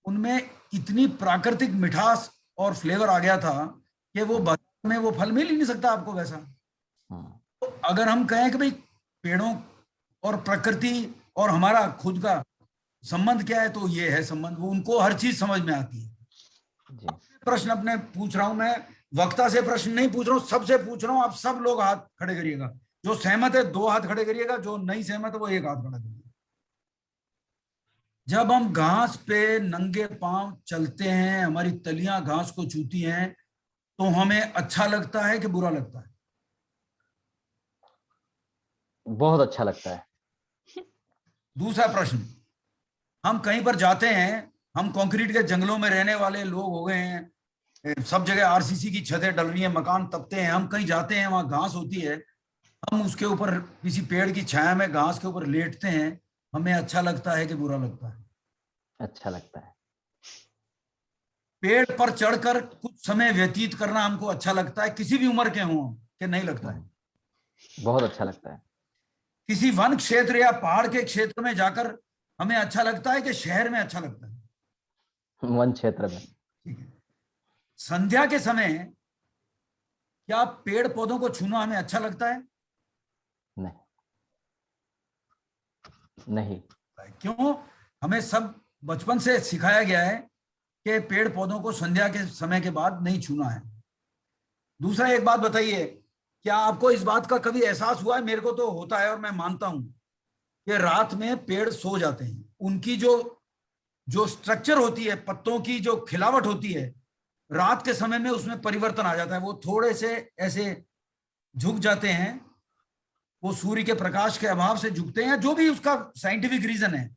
Speaker 3: उनमें इतनी प्राकृतिक मिठास और फ्लेवर आ गया था कि वो बाजार में वो फल मिल ही नहीं सकता आपको वैसा। तो अगर हम कहें कि भाई पेड़ों और प्रकृति और हमारा खुद का संबंध क्या है, तो ये है संबंध, वो उनको हर चीज समझ में आती है।
Speaker 4: जी।
Speaker 3: प्रश्न अपने पूछ रहा हूं मैं, वक्ता से प्रश्न नहीं पूछ रहा हूं, सबसे पूछ रहा हूं। आप सब लोग हाथ खड़े करिएगा, जो सहमत है 2 हाथ खड़े करिएगा, जो नहीं सहमत है वो 1 हाथ खड़ा करिएगा। जब हम घास पे नंगे पांव चलते हैं, हमारी तलियां घास को छूती हैं, तो हमें अच्छा लगता है कि बुरा लगता है?
Speaker 4: बहुत अच्छा लगता है।
Speaker 3: दूसरा प्रश्न, हम कहीं पर जाते हैं, हम कंक्रीट के जंगलों में रहने वाले लोग हो गए हैं, सब जगह आरसीसी की छतें डल रही हैं, मकान तपते हैं, हम कहीं जाते हैं वहां घास होती है, हम उसके ऊपर किसी पेड़ की छाया में घास के ऊपर लेटते हैं, हमें अच्छा लगता है कि बुरा लगता है?
Speaker 4: अच्छा लगता है।
Speaker 3: पेड़ पर चढ़कर कुछ समय व्यतीत करना हमको अच्छा लगता है, किसी भी उम्र के हों, कि नहीं लगता है?
Speaker 4: बहुत अच्छा लगता है।
Speaker 3: किसी वन क्षेत्र या पहाड़ के क्षेत्र में जाकर हमें अच्छा लगता है कि शहर में अच्छा लगता है?
Speaker 4: वन क्षेत्र में।
Speaker 3: ठीक है। संध्या के समय क्या पेड़ पौधों को छूना हमें अच्छा लगता है?
Speaker 4: नहीं। नहीं।
Speaker 3: क्यों? हमें सब बचपन से सिखाया गया है कि पेड़ पौधों को संध्या के समय के बाद नहीं छूना है। दूसरा एक बात बताइए, क्या आपको इस बात का कभी एहसास हुआ है? मेरे को तो होता है और मैं मानता हूं कि रात में पेड़ सो जाते हैं, उनकी जो स्ट्रक्चर होती है, पत्तों की जो खिलावट होती है, रात के समय में उसमें परिवर्तन आ जाता है, वो थोड़े से ऐसे झुक जाते हैं, वो सूर्य के प्रकाश के अभाव से झुकते हैं, जो भी उसका साइंटिफिक रीजन है,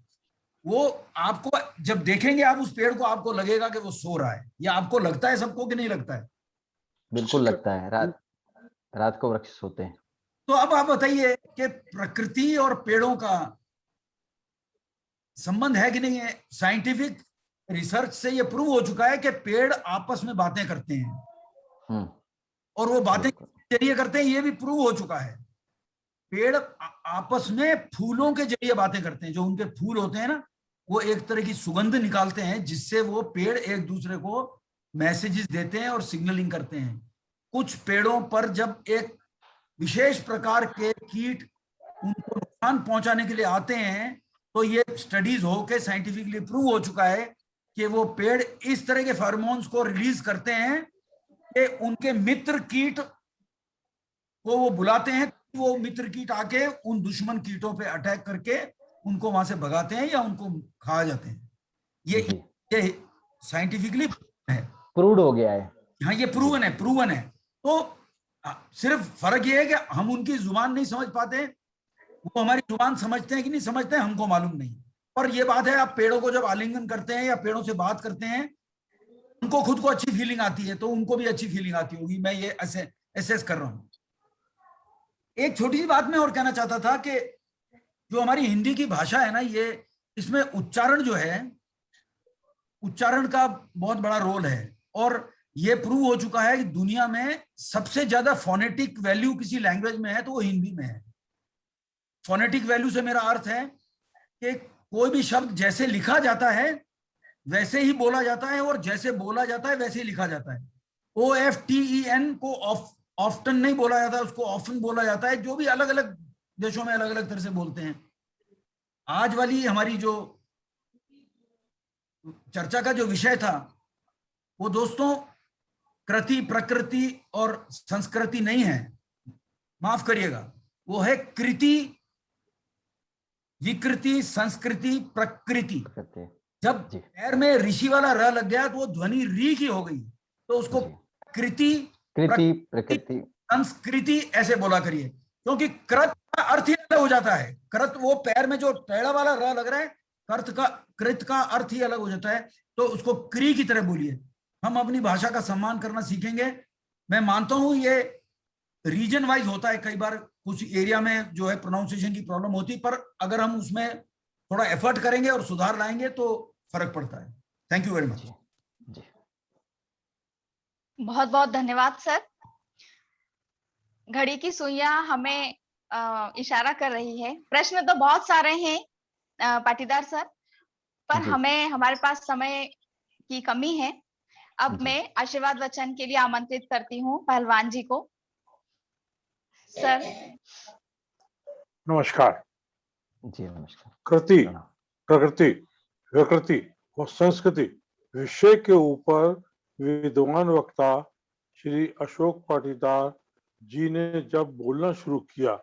Speaker 3: वो आपको जब देखेंगे आप उस पेड़ को, आपको लगेगा कि वो सो रहा है। या आपको लगता है सबको कि नहीं लगता है?
Speaker 4: बिल्कुल लगता है, रात को वृक्ष सोते हैं।
Speaker 3: तो अब आप बताइए कि प्रकृति और पेड़ों का संबंध है कि नहीं है? साइंटिफिक रिसर्च से ये प्रूव हो चुका है कि पेड़ आपस में बातें करते हैं, और वो बातें किस जरिए करते हैं ये भी प्रूव हो चुका है। पेड़ आपस में फूलों के जरिए बातें करते हैं, जो उनके फूल होते हैं ना, वो एक तरह की सुगंध निकालते हैं, जिससे वो पेड़ एक दूसरे को मैसेजेस देते हैं और सिग्नलिंग करते हैं। कुछ पेड़ों पर जब एक विशेष प्रकार के कीट उनको नुकसान पहुंचाने के लिए आते हैं, तो ये स्टडीज हो के साइंटिफिकली प्रूव हो चुका है कि वो पेड़ इस तरह के फेरोमोन्स को रिलीज करते हैं कि उनके मित्र कीट को वो बुलाते हैं, वो मित्र कीट आके उन दुश्मन कीटों पे अटैक करके उनको वहां से भगाते हैं या उनको खा जाते हैं। ये साइंटिफिकली है,
Speaker 4: प्रूव हो गया है।
Speaker 3: हाँ ये प्रूवन है। तो सिर्फ फर्क ये है कि हम उनकी जुबान नहीं समझ पाते, वो हमारी जुबान समझते हैं कि नहीं समझते हैं, हमको मालूम नहीं। और ये बात है, आप पेड़ों को जब आलिंगन करते हैं या पेड़ों से बात करते हैं, उनको खुद को अच्छी फीलिंग आती है, तो उनको भी अच्छी फीलिंग आती होगी। मैं ये एसेस कर रहा हूं। एक छोटी सी बात मैं और कहना चाहता था कि जो हमारी हिंदी की भाषा है ना, ये इसमें उच्चारण जो है उच्चारण का बहुत बड़ा रोल है, और ये प्रूव हो चुका है कि दुनिया में सबसे ज्यादा फोनेटिक वैल्यू किसी लैंग्वेज में है तो वो हिंदी में है। फोनेटिक वैल्यू से मेरा अर्थ है कि कोई भी शब्द जैसे लिखा जाता है वैसे ही बोला जाता है, और जैसे बोला जाता है वैसे ही लिखा जाता है। OFTEN को ऑफ्टन नहीं बोला जाता, उसको ऑफ्टन बोला जाता है, जो भी अलग अलग देशों में अलग अलग तरह से बोलते हैं। आज वाली हमारी जो चर्चा का जो विषय था वो दोस्तों कृति, प्रकृति और संस्कृति नहीं है, माफ करिएगा, वो है कृति, विकृति, संस्कृति, प्रकृति। जब पैर में ऋषि वाला र लग गया तो वो ध्वनि री की हो गई, तो उसको कृति,
Speaker 4: प्रकृति,
Speaker 3: संस्कृति ऐसे बोला करिए, क्योंकि कृत का अर्थ ही अलग हो जाता है। कृत, वो पैर में जो टेढ़ा वाला र लग रहा है, कृत का अर्थ ही अलग हो जाता है, तो उसको क्री की तरह बोलिए। हम अपनी भाषा का सम्मान करना सीखेंगे। मैं मानता हूं ये रीजन वाइज होता है, कई बार कुछ एरिया में जो है प्रोनाउंसिएशन की प्रॉब्लम होती है, पर अगर हम उसमें थोड़ा एफर्ट करेंगे और सुधार लाएंगे तो फर्क पड़ता है। Thank you very much.
Speaker 2: बहुत बहुत धन्यवाद सर। घड़ी की सुइयां हमें इशारा कर रही है। प्रश्न तो बहुत सारे हैं पाटीदार सर, पर हमें हमारे पास समय की कमी है। अब मैं आशीर्वाद वचन के लिए आमंत्रित करती हूँ पहलवान जी को। सर
Speaker 7: नमस्कार।
Speaker 4: जी नमस्कार।
Speaker 7: कृति, प्रकृति, विकृति और संस्कृति विषय के ऊपर विद्वान वक्ता श्री अशोक पाटीदार जी ने जब बोलना शुरू किया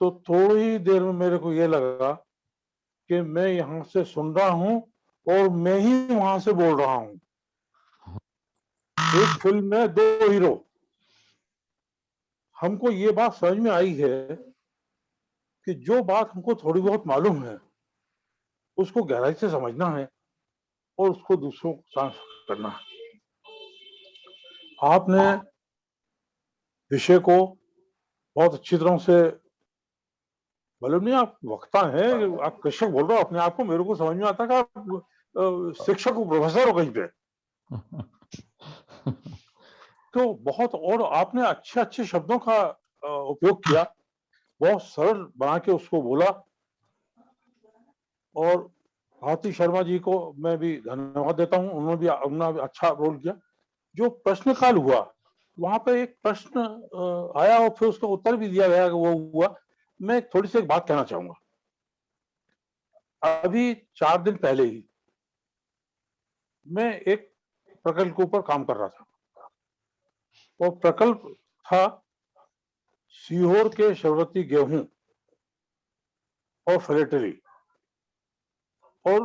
Speaker 7: तो थोड़ी ही देर में मेरे को ये लगा कि मैं यहाँ से सुन रहा हूँ और मैं ही वहां से बोल रहा हूँ। एक फिल्म में दो हीरो। हमको ये बात समझ में आई है कि जो बात हमको थोड़ी बहुत मालूम है उसको गहराई से समझना है और उसको दूसरों को ट्रांसफर करना है। आपने विषय को बहुत अच्छी तरह से, मालूम नहीं आप वक्ता हैं, आप कृषक बोल रहे हो अपने आप को, मेरे को समझ में आता है कि आप शिक्षक हो, प्रोफेसर हो कहीं पे। तो बहुत, और आपने अच्छे अच्छे शब्दों का उपयोग किया, बहुत सरल बना के उसको बोला। और भारती शर्मा जी को मैं भी धन्यवाद देता हूं, उन्होंने भी अच्छा रोल किया। जो प्रश्न काल हुआ वहां पे एक प्रश्न आया और फिर उसका उत्तर भी दिया गया, वो हुआ। मैं थोड़ी सी एक बात कहना चाहूंगा। अभी 4 दिन पहले ही मैं एक प्रकल्प के ऊपर काम कर रहा था, और प्रकल्प था सीहोर के शरबती गेहूं और फिलेटरी। और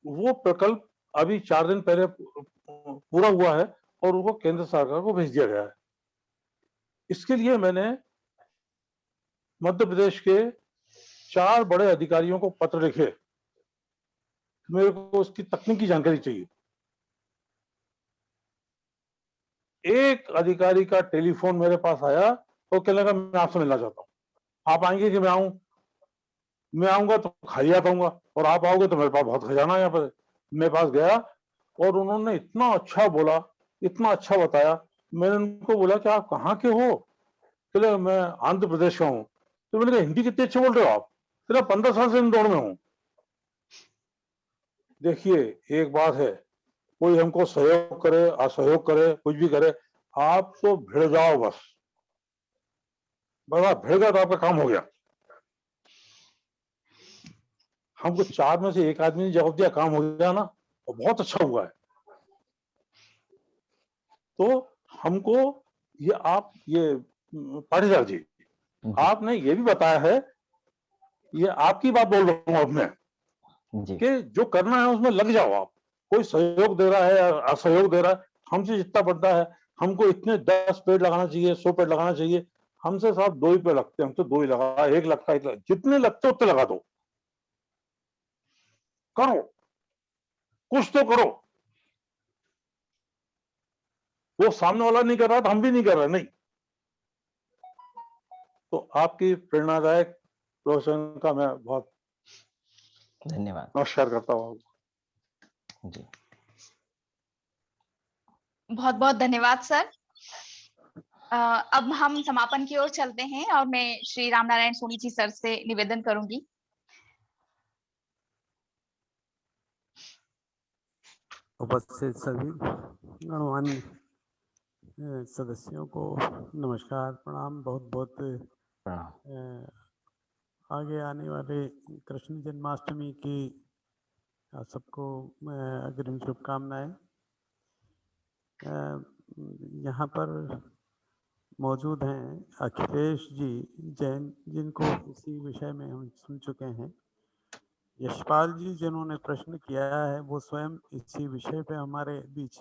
Speaker 7: वो प्रकल्प अभी 4 दिन पहले पूरा हुआ है और उनको केंद्र सरकार को भेज दिया गया है। इसके लिए मैंने मध्य प्रदेश के 4 बड़े अधिकारियों को पत्र लिखे। मेरे को उसकी तकनीकी जानकारी चाहिए। एक अधिकारी का टेलीफोन मेरे पास आया और कहने लगा मैं आपसे मिलना चाहता हूं। आप आएंगे कि मैं आऊं? मैं आऊंगा तो खाली आ पाऊंगा, और आप आओगे तो मेरे पास बहुत खजाना है यहाँ पर। मेरे पास गया और उन्होंने इतना अच्छा बोला, इतना अच्छा बताया। मैंने उनको बोला कि आप कहाँ के हो? कहले मैं आंध्र प्रदेश का हूँ। तो मैंने कहा हिंदी कितने अच्छे बोल रहे हो आप? कहले 15 साल से इंदौर में हूँ। देखिए एक बात है, कोई हमको सहयोग करे, असहयोग करे, कुछ भी करे, आप तो भिड़ जाओ बस आप भिड़ गया तो आपका काम हो गया। हमको 4 में से एक आदमी ने जवाब दिया, काम हो गया ना, और बहुत अच्छा हुआ है। तो हमको ये आप ये पाटीदार जी, आपने ये भी बताया है, ये आपकी बात बोल रहा हूं अब मैं, कि जो करना है उसमें लग जाओ आप। कोई सहयोग दे रहा है, असहयोग दे रहा है, हमसे जितना बनता है, हमको इतने 10 पेड़ लगाना चाहिए, 100 पेड़ लगाना चाहिए, हमसे साहब 2 ही पेड़ लगते हैं, हम तो 2 ही लगा, 1 लगता है, जितने लगते उतने लगा दो। करो, कुछ तो करो। वो सामने वाला नहीं कर रहा तो हम भी नहीं कर रहे, नहीं। तो आपकी
Speaker 4: जी।
Speaker 2: बहुत बहुत धन्यवाद सर। अब हम समापन की ओर चलते हैं और मैं श्री रामनारायण सोनी जी सर से निवेदन करूंगी।
Speaker 8: उपस्थित सभी गणमान्य सदस्यों को नमस्कार, प्रणाम, बहुत बहुत आगे आने वाले कृष्ण जन्माष्टमी की आप सबको अग्रिम शुभकामनाएं। यहाँ पर मौजूद हैं अखिलेश जी जैन, जिनको इसी विषय में हम सुन चुके हैं। यशपाल जी जिन्होंने प्रश्न किया है वो स्वयं इसी विषय पे हमारे बीच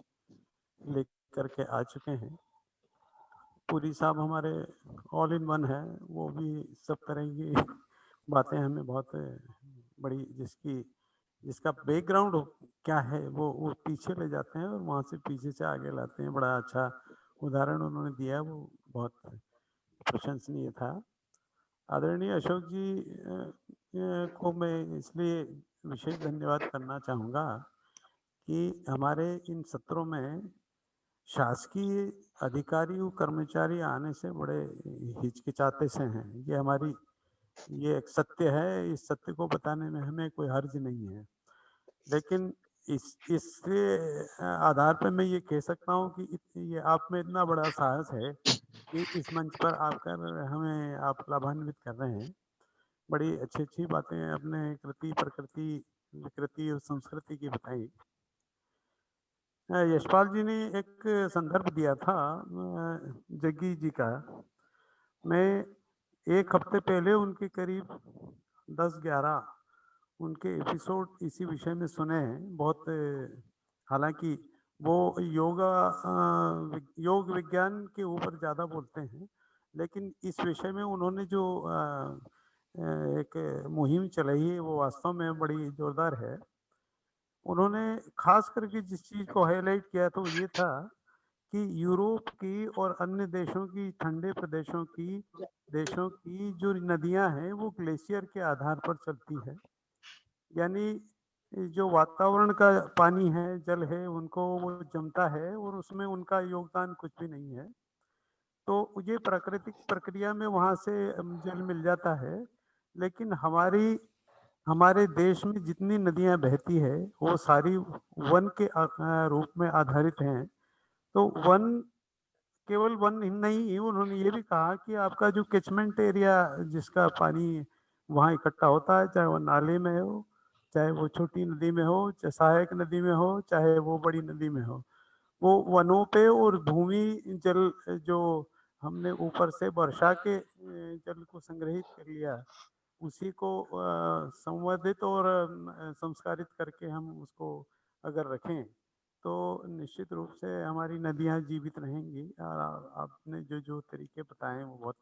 Speaker 8: लेकर के आ चुके हैं। पूरी साहब हमारे ऑल इन वन है, वो भी सब तरह की बातें हमें बहुत बड़ी जिसका बैकग्राउंड क्या है वो पीछे ले जाते हैं और वहाँ से पीछे से आगे लाते हैं। बड़ा अच्छा उदाहरण उन्होंने दिया, वो बहुत प्रशंसनीय था। आदरणीय अशोक जी को मैं इसलिए विशेष धन्यवाद करना चाहूँगा कि हमारे इन सत्रों में शासकीय अधिकारी और कर्मचारी आने से बड़े हिचकिचाते से हैं। ये एक सत्य है, इस सत्य को बताने में हमें कोई हर्ज नहीं है। लेकिन इसके आधार पर मैं ये कह सकता हूँ कि ये आप में इतना बड़ा साहस है कि इस मंच पर आकर हमें आप लाभान्वित कर रहे हैं। बड़ी अच्छी अच्छी बातें अपने कृति, प्रकृति, विकृति और संस्कृति की बताई। यशपाल जी ने एक संदर्भ दिया था जग्गी जी का। मैं एक हफ्ते पहले उनके करीब 10-11 उनके एपिसोड इसी विषय में सुने हैं। बहुत हालांकि वो योग विज्ञान के ऊपर ज़्यादा बोलते हैं, लेकिन इस विषय में उन्होंने जो एक मुहिम चलाई है वो वास्तव में बड़ी जोरदार है। उन्होंने खास करके जिस चीज़ को हाईलाइट किया तो ये था कि यूरोप की और अन्य देशों की, ठंडे प्रदेशों की देशों की जो नदियां हैं वो ग्लेशियर के आधार पर चलती है। यानी जो वातावरण का पानी है, जल है, उनको वो जमता है और उसमें उनका योगदान कुछ भी नहीं है। तो ये प्राकृतिक प्रक्रिया में वहाँ से जल मिल जाता है। लेकिन हमारे देश में जितनी नदियां बहती है वो सारी वन के रूप में आधारित हैं। तो वन केवल वन ही नहीं, उन्होंने ये भी कहा कि आपका जो कैचमेंट एरिया जिसका पानी वहाँ इकट्ठा होता है, चाहे वो नाले में हो, चाहे वो छोटी नदी में हो, चाहे सहायक नदी में हो, चाहे वो बड़ी नदी में हो, वो वनों पे और भूमि जल जो हमने ऊपर से वर्षा के जल को संग्रहित कर लिया, उसी को संवर्धित और संस्कारित करके हम उसको अगर रखें तो निश्चित रूप से हमारी नदियां जीवित रहेंगी। और आपने जो जो तरीके बताए वो बहुत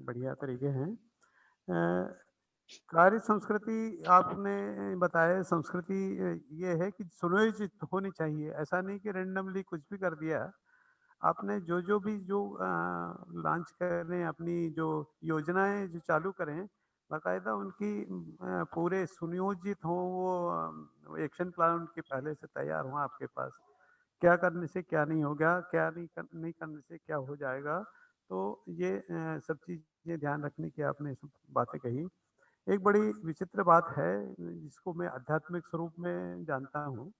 Speaker 8: बढ़िया तरीके हैं। कार्य संस्कृति आपने बताया, संस्कृति ये है कि सुनियोजित होनी चाहिए। ऐसा नहीं कि रेंडमली कुछ भी कर दिया। आपने जो भी लॉन्च करें, अपनी जो योजनाएं जो चालू करें, बाकायदा उनकी पूरे सुनियोजित हों, वो एक्शन प्लान उनके पहले से तैयार हों आपके पास। क्या करने से क्या नहीं होगा, क्या नहीं करने से क्या हो जाएगा। तो ये सब चीज़ें ध्यान रखने की आपने सब बातें कही। एक बड़ी विचित्र बात है जिसको मैं आध्यात्मिक स्वरूप में जानता हूँ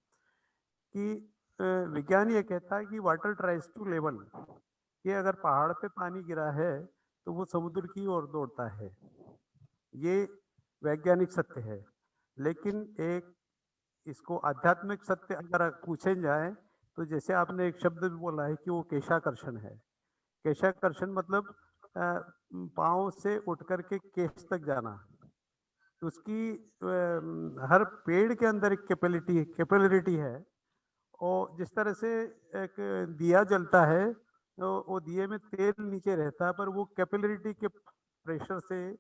Speaker 8: कि विज्ञान ये कहता है कि वाटर ट्राइज टू लेवल, कि अगर पहाड़ पे पानी गिरा है तो वो समुद्र की ओर दौड़ता है। ये वैज्ञानिक सत्य है। लेकिन एक इसको आध्यात्मिक सत्य अगर पूछे जाए तो जैसे आपने एक शब्द भी बोला है कि वो केशाकर्षण है। केशाकर्षण मतलब पाँव से उठ करके केश तक जाना। उसकी हर पेड़ के अंदर एक कैपेबिलिटी है। और जिस तरह से एक दिया जलता है तो वो दिए में तेल नीचे रहता है, पर वो कैपिलरिटी के प्रेशर से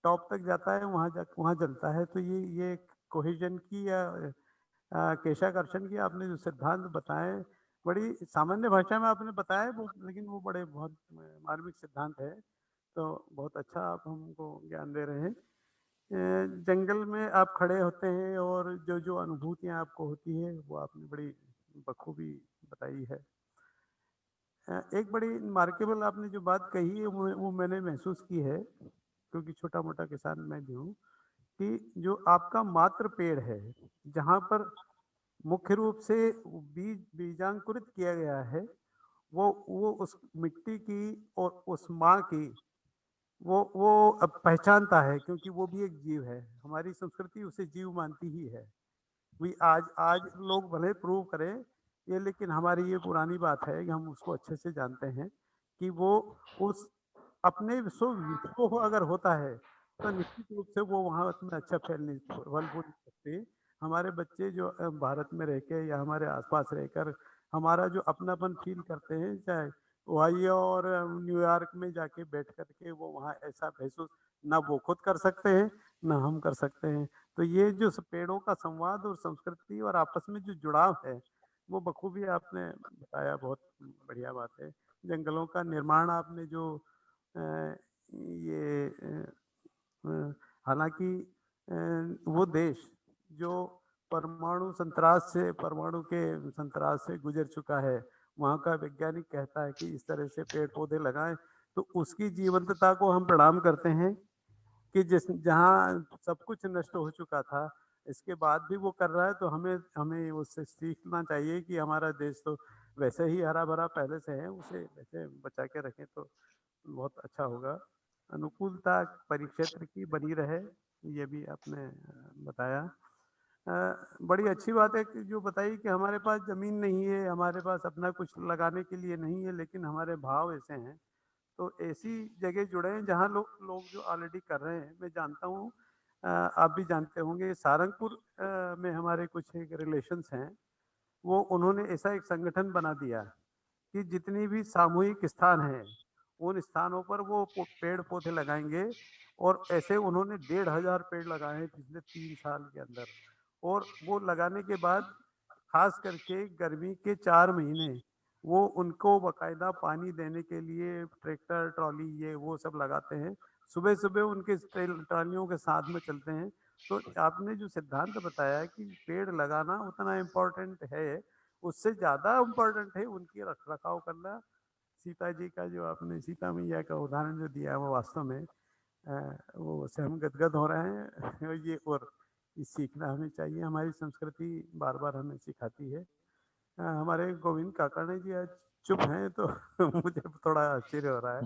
Speaker 8: टॉप तक जाता है, वहाँ जलता है। तो ये कोहेजन की या केशाकर्षण की आपने जो सिद्धांत बताए, बड़ी सामान्य भाषा में आपने बताया वो, लेकिन वो बड़े बहुत मार्मिक सिद्धांत है। तो बहुत अच्छा आप हमको ज्ञान दे रहे हैं। जंगल में आप खड़े होते हैं और जो जो अनुभूतियां आपको होती है वो आपने बड़ी बखूबी बताई है। एक बड़ी मार्केबल आपने जो बात कही है वो मैंने महसूस की है, क्योंकि छोटा मोटा किसान मैं भी हूँ, कि जो आपका मात्र पेड़ है जहाँ पर मुख्य रूप से बीजांकुरित किया गया है, वो उस मिट्टी की और उस माँ की वो अब पहचानता है, क्योंकि वो भी एक जीव है। हमारी संस्कृति उसे जीव मानती ही है। भी आज लोग भले प्रूव करें ये, लेकिन हमारी ये पुरानी बात है कि हम उसको अच्छे से जानते हैं कि वो उस अपने को अगर होता है तो निश्चित रूप से वो वहाँ उसमें अच्छा फल फूल सकते। हमारे बच्चे जो भारत में रह के या हमारे आसपास रहकर हमारा जो अपनापन फील करते हैं, चाहे ओहायो और न्यूयॉर्क में जाके बैठ करके वो वहाँ ऐसा महसूस ना वो खुद कर सकते हैं ना हम कर सकते हैं। तो ये जो पेड़ों का संवाद और संस्कृति और आपस में जो जुड़ाव है वो बखूबी आपने बताया, बहुत बढ़िया बात है। जंगलों का निर्माण आपने जो हालांकि वो देश जो परमाणु के संतरास से गुजर चुका है, वहाँ का वैज्ञानिक कहता है कि इस तरह से पेड़ पौधे लगाएं तो उसकी जीवंतता को हम प्रणाम करते हैं कि जहाँ सब कुछ नष्ट हो चुका था, इसके बाद भी वो कर रहा है। तो हमें उससे सीखना चाहिए कि हमारा देश तो वैसे ही हरा भरा पहले से है, उसे वैसे बचा के रखें तो बहुत अच्छा होगा। अनुकूलता परिक्षेत्र की बनी रहे, ये भी आपने बताया। बड़ी अच्छी बात है कि जो बताई कि हमारे पास जमीन नहीं है, हमारे पास अपना कुछ लगाने के लिए नहीं है, लेकिन हमारे भाव ऐसे हैं। तो ऐसी जगह जुड़े हैं जहाँ लोग जो ऑलरेडी कर रहे हैं। मैं जानता हूँ, आप भी जानते होंगे, सारंगपुर में हमारे कुछ एक रिलेशंस हैं, वो उन्होंने ऐसा एक संगठन बना दिया कि जितनी भी सामूहिक स्थान हैं उन स्थानों पर वो पेड़ पौधे लगाएंगे। और ऐसे उन्होंने 1500 पेड़ लगाए हैं पिछले 3 साल के अंदर। और वो लगाने के बाद खास करके गर्मी के 4 महीने वो उनको बकायदा पानी देने के लिए ट्रैक्टर ट्रॉली ये वो सब लगाते हैं। सुबह सुबह उनके ट्रॉलियों के साथ में चलते हैं। तो आपने जो सिद्धांत बताया कि पेड़ लगाना उतना इम्पोर्टेंट है, उससे ज़्यादा इम्पोर्टेंट है उनकी रख रखाव करना। सीता जी का जो आपने सीता मैया का उदाहरण जो दिया वो वास्तव में वो से हम गदगद हो रहे हैं। ये और सीखना हमें चाहिए, हमारी संस्कृति बार बार हमें सिखाती है। हमारे गोविंद काकाणी जी आज चुप हैं तो मुझे थोड़ा आश्चर्य हो रहा है।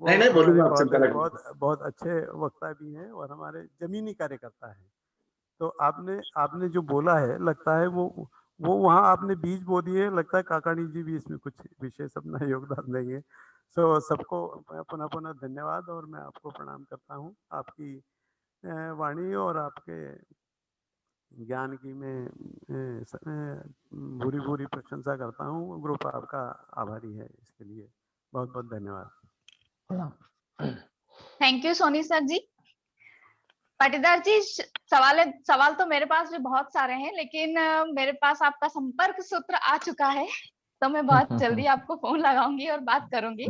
Speaker 8: वो
Speaker 1: नहीं बोलूंगा आपसे
Speaker 8: हमारे
Speaker 1: पहले।
Speaker 8: बहुत अच्छे वक्ता भी हैं और हमारे जमीनी कार्यकर्ता हैं। तो आपने जो बोला है, लगता है वो वहाँ आपने बीज बो दिए, लगता है काकाणी जी भी इसमें कुछ विशेष अपना योगदान देंगे। सो सबको पुनः पुनः धन्यवाद और मैं आपको प्रणाम करता हूँ। आपकी वाणी और आपके ज्ञान की मैं भूरी भूरी प्रशंसा करता हूँ। ग्रुप आपका आभारी है, इसके लिए बहुत बहुत धन्यवाद।
Speaker 2: थैंक यू सोनी सर जी। पाटीदार जी, सवाल तो मेरे पास भी बहुत सारे हैं, लेकिन मेरे पास आपका संपर्क सूत्र आ चुका है, तो मैं बहुत जल्दी आपको फोन लगाऊंगी और बात करूंगी।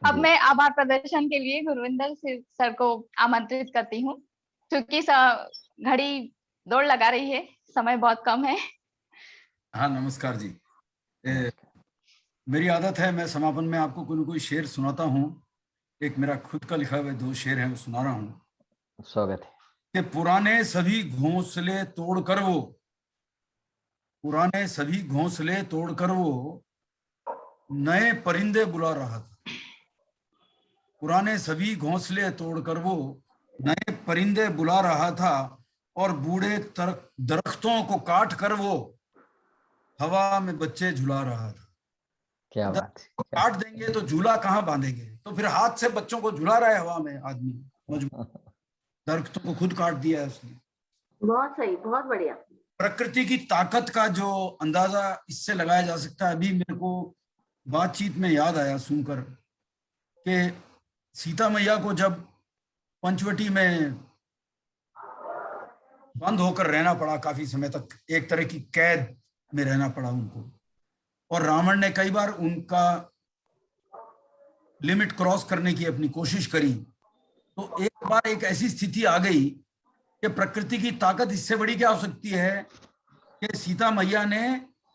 Speaker 2: अब मैं आभार प्रदर्शन के लिए गुरविंदर सर को आमंत्रित करती हूँ, क्योंकि घड़ी दौड़ लगा रही है, समय बहुत कम है।
Speaker 3: हाँ, नमस्कार जी। मेरी आदत है, मैं समापन में आपको कोई न कोई शेर सुनाता हूँ। एक मेरा खुद का लिखा हुआ 2 शेर है, वो सुना रहा हूँ।
Speaker 4: स्वागत है।
Speaker 3: कि पुराने सभी घोंसले तोड़कर वो नए परिंदे बुला रहा था। पुराने सभी घोंसले तोड़कर वो नए परिंदे बुला रहा था, और बूढ़े दरख्तों को काट कर वो हवा में बच्चे झुला रहा था।
Speaker 4: क्या बात है।
Speaker 3: काट देंगे तो झूला कहाँ बांधेंगे, तो फिर हाथ से बच्चों को झुला रहा है हवा में आदमी मजबूर। दरख्तों को खुद काट दिया है उसने।
Speaker 5: बहुत सही, बहुत बढ़िया।
Speaker 3: प्रकृति की ताकत का जो अंदाजा इससे लगाया जा सकता है, अभी मेरे को बातचीत में याद आया सुनकर कि सीता मैया को जब पंचवटी में बंद होकर रहना पड़ा काफी समय तक, एक तरह की कैद में रहना पड़ा उनको, और रावण ने कई बार उनका लिमिट क्रॉस करने की अपनी कोशिश करी, तो एक बार एक ऐसी स्थिति आ गई कि प्रकृति की ताकत इससे बड़ी क्या हो सकती है कि सीता मैया ने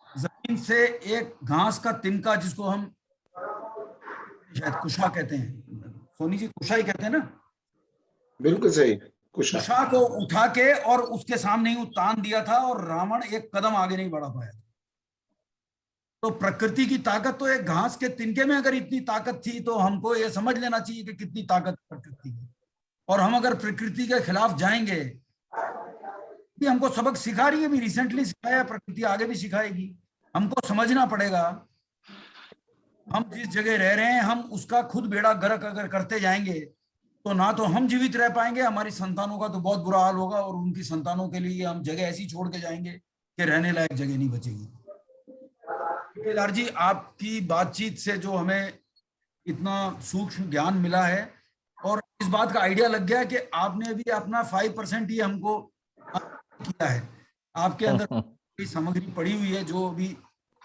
Speaker 3: जमीन से एक घास का तिनका, जिसको हम शायद कुशा कहते हैं, सोनी जी कुशा ही कहते हैं ना,
Speaker 9: बिल्कुल सही, कुशा
Speaker 3: कुशा को उठा के और उसके सामने ही तान दिया था और रावण एक कदम आगे नहीं बढ़ा पाया। तो प्रकृति की ताकत तो एक घास के तिनके में अगर इतनी ताकत थी तो हमको ये समझ लेना चाहिए कि कितनी ताकत प्रकृति की। और हम अगर प्रकृति के खिलाफ जाएंगे, ये हमको सबक सिखा रही है, भी रिसेंटली सिखाया, प्रकृति आगे भी सिखाएगी। हमको समझना पड़ेगा हम जिस जगह रह रहे हैं, हम उसका खुद बेड़ा गर्क अगर करते जाएंगे तो ना तो हम जीवित रह पाएंगे, हमारी संतानों का तो बहुत बुरा हाल होगा, और उनकी संतानों के लिए हम जगह ऐसी छोड़ के जाएंगे कि रहने लायक जगह नहीं बचेगी। केदार जी, आपकी बातचीत से जो हमें इतना सूक्ष्म ज्ञान मिला है, और इस बात का आइडिया लग गया कि आपने भी अपना 5% ही हमको किया है। आपके अंदर सामग्री पड़ी हुई है जो अभी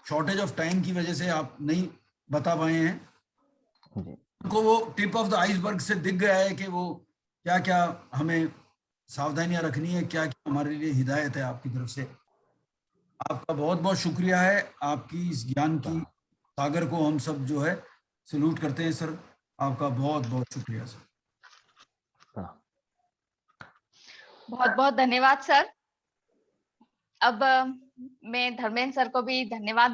Speaker 3: शॉर्टेज ऑफ टाइम की वजह से आप नहीं बता पाए हैं। उनको वो टिप ऑफ द आइसबर्ग से दिख गया है कि वो क्या क्या हमें सावधानियां रखनी है, क्या क्या हमारे लिए हिदायत है आपकी तरफ से। आपका बहुत बहुत शुक्रिया है, आपकी इस ज्ञान की सागर को हम सब जो है सैल्यूट करते हैं सर। आपका बहुत बहुत शुक्रिया सर।
Speaker 2: बहुत बहुत धन्यवाद सर। अब मैं धर्मेंद्र सर को भी धन्यवाद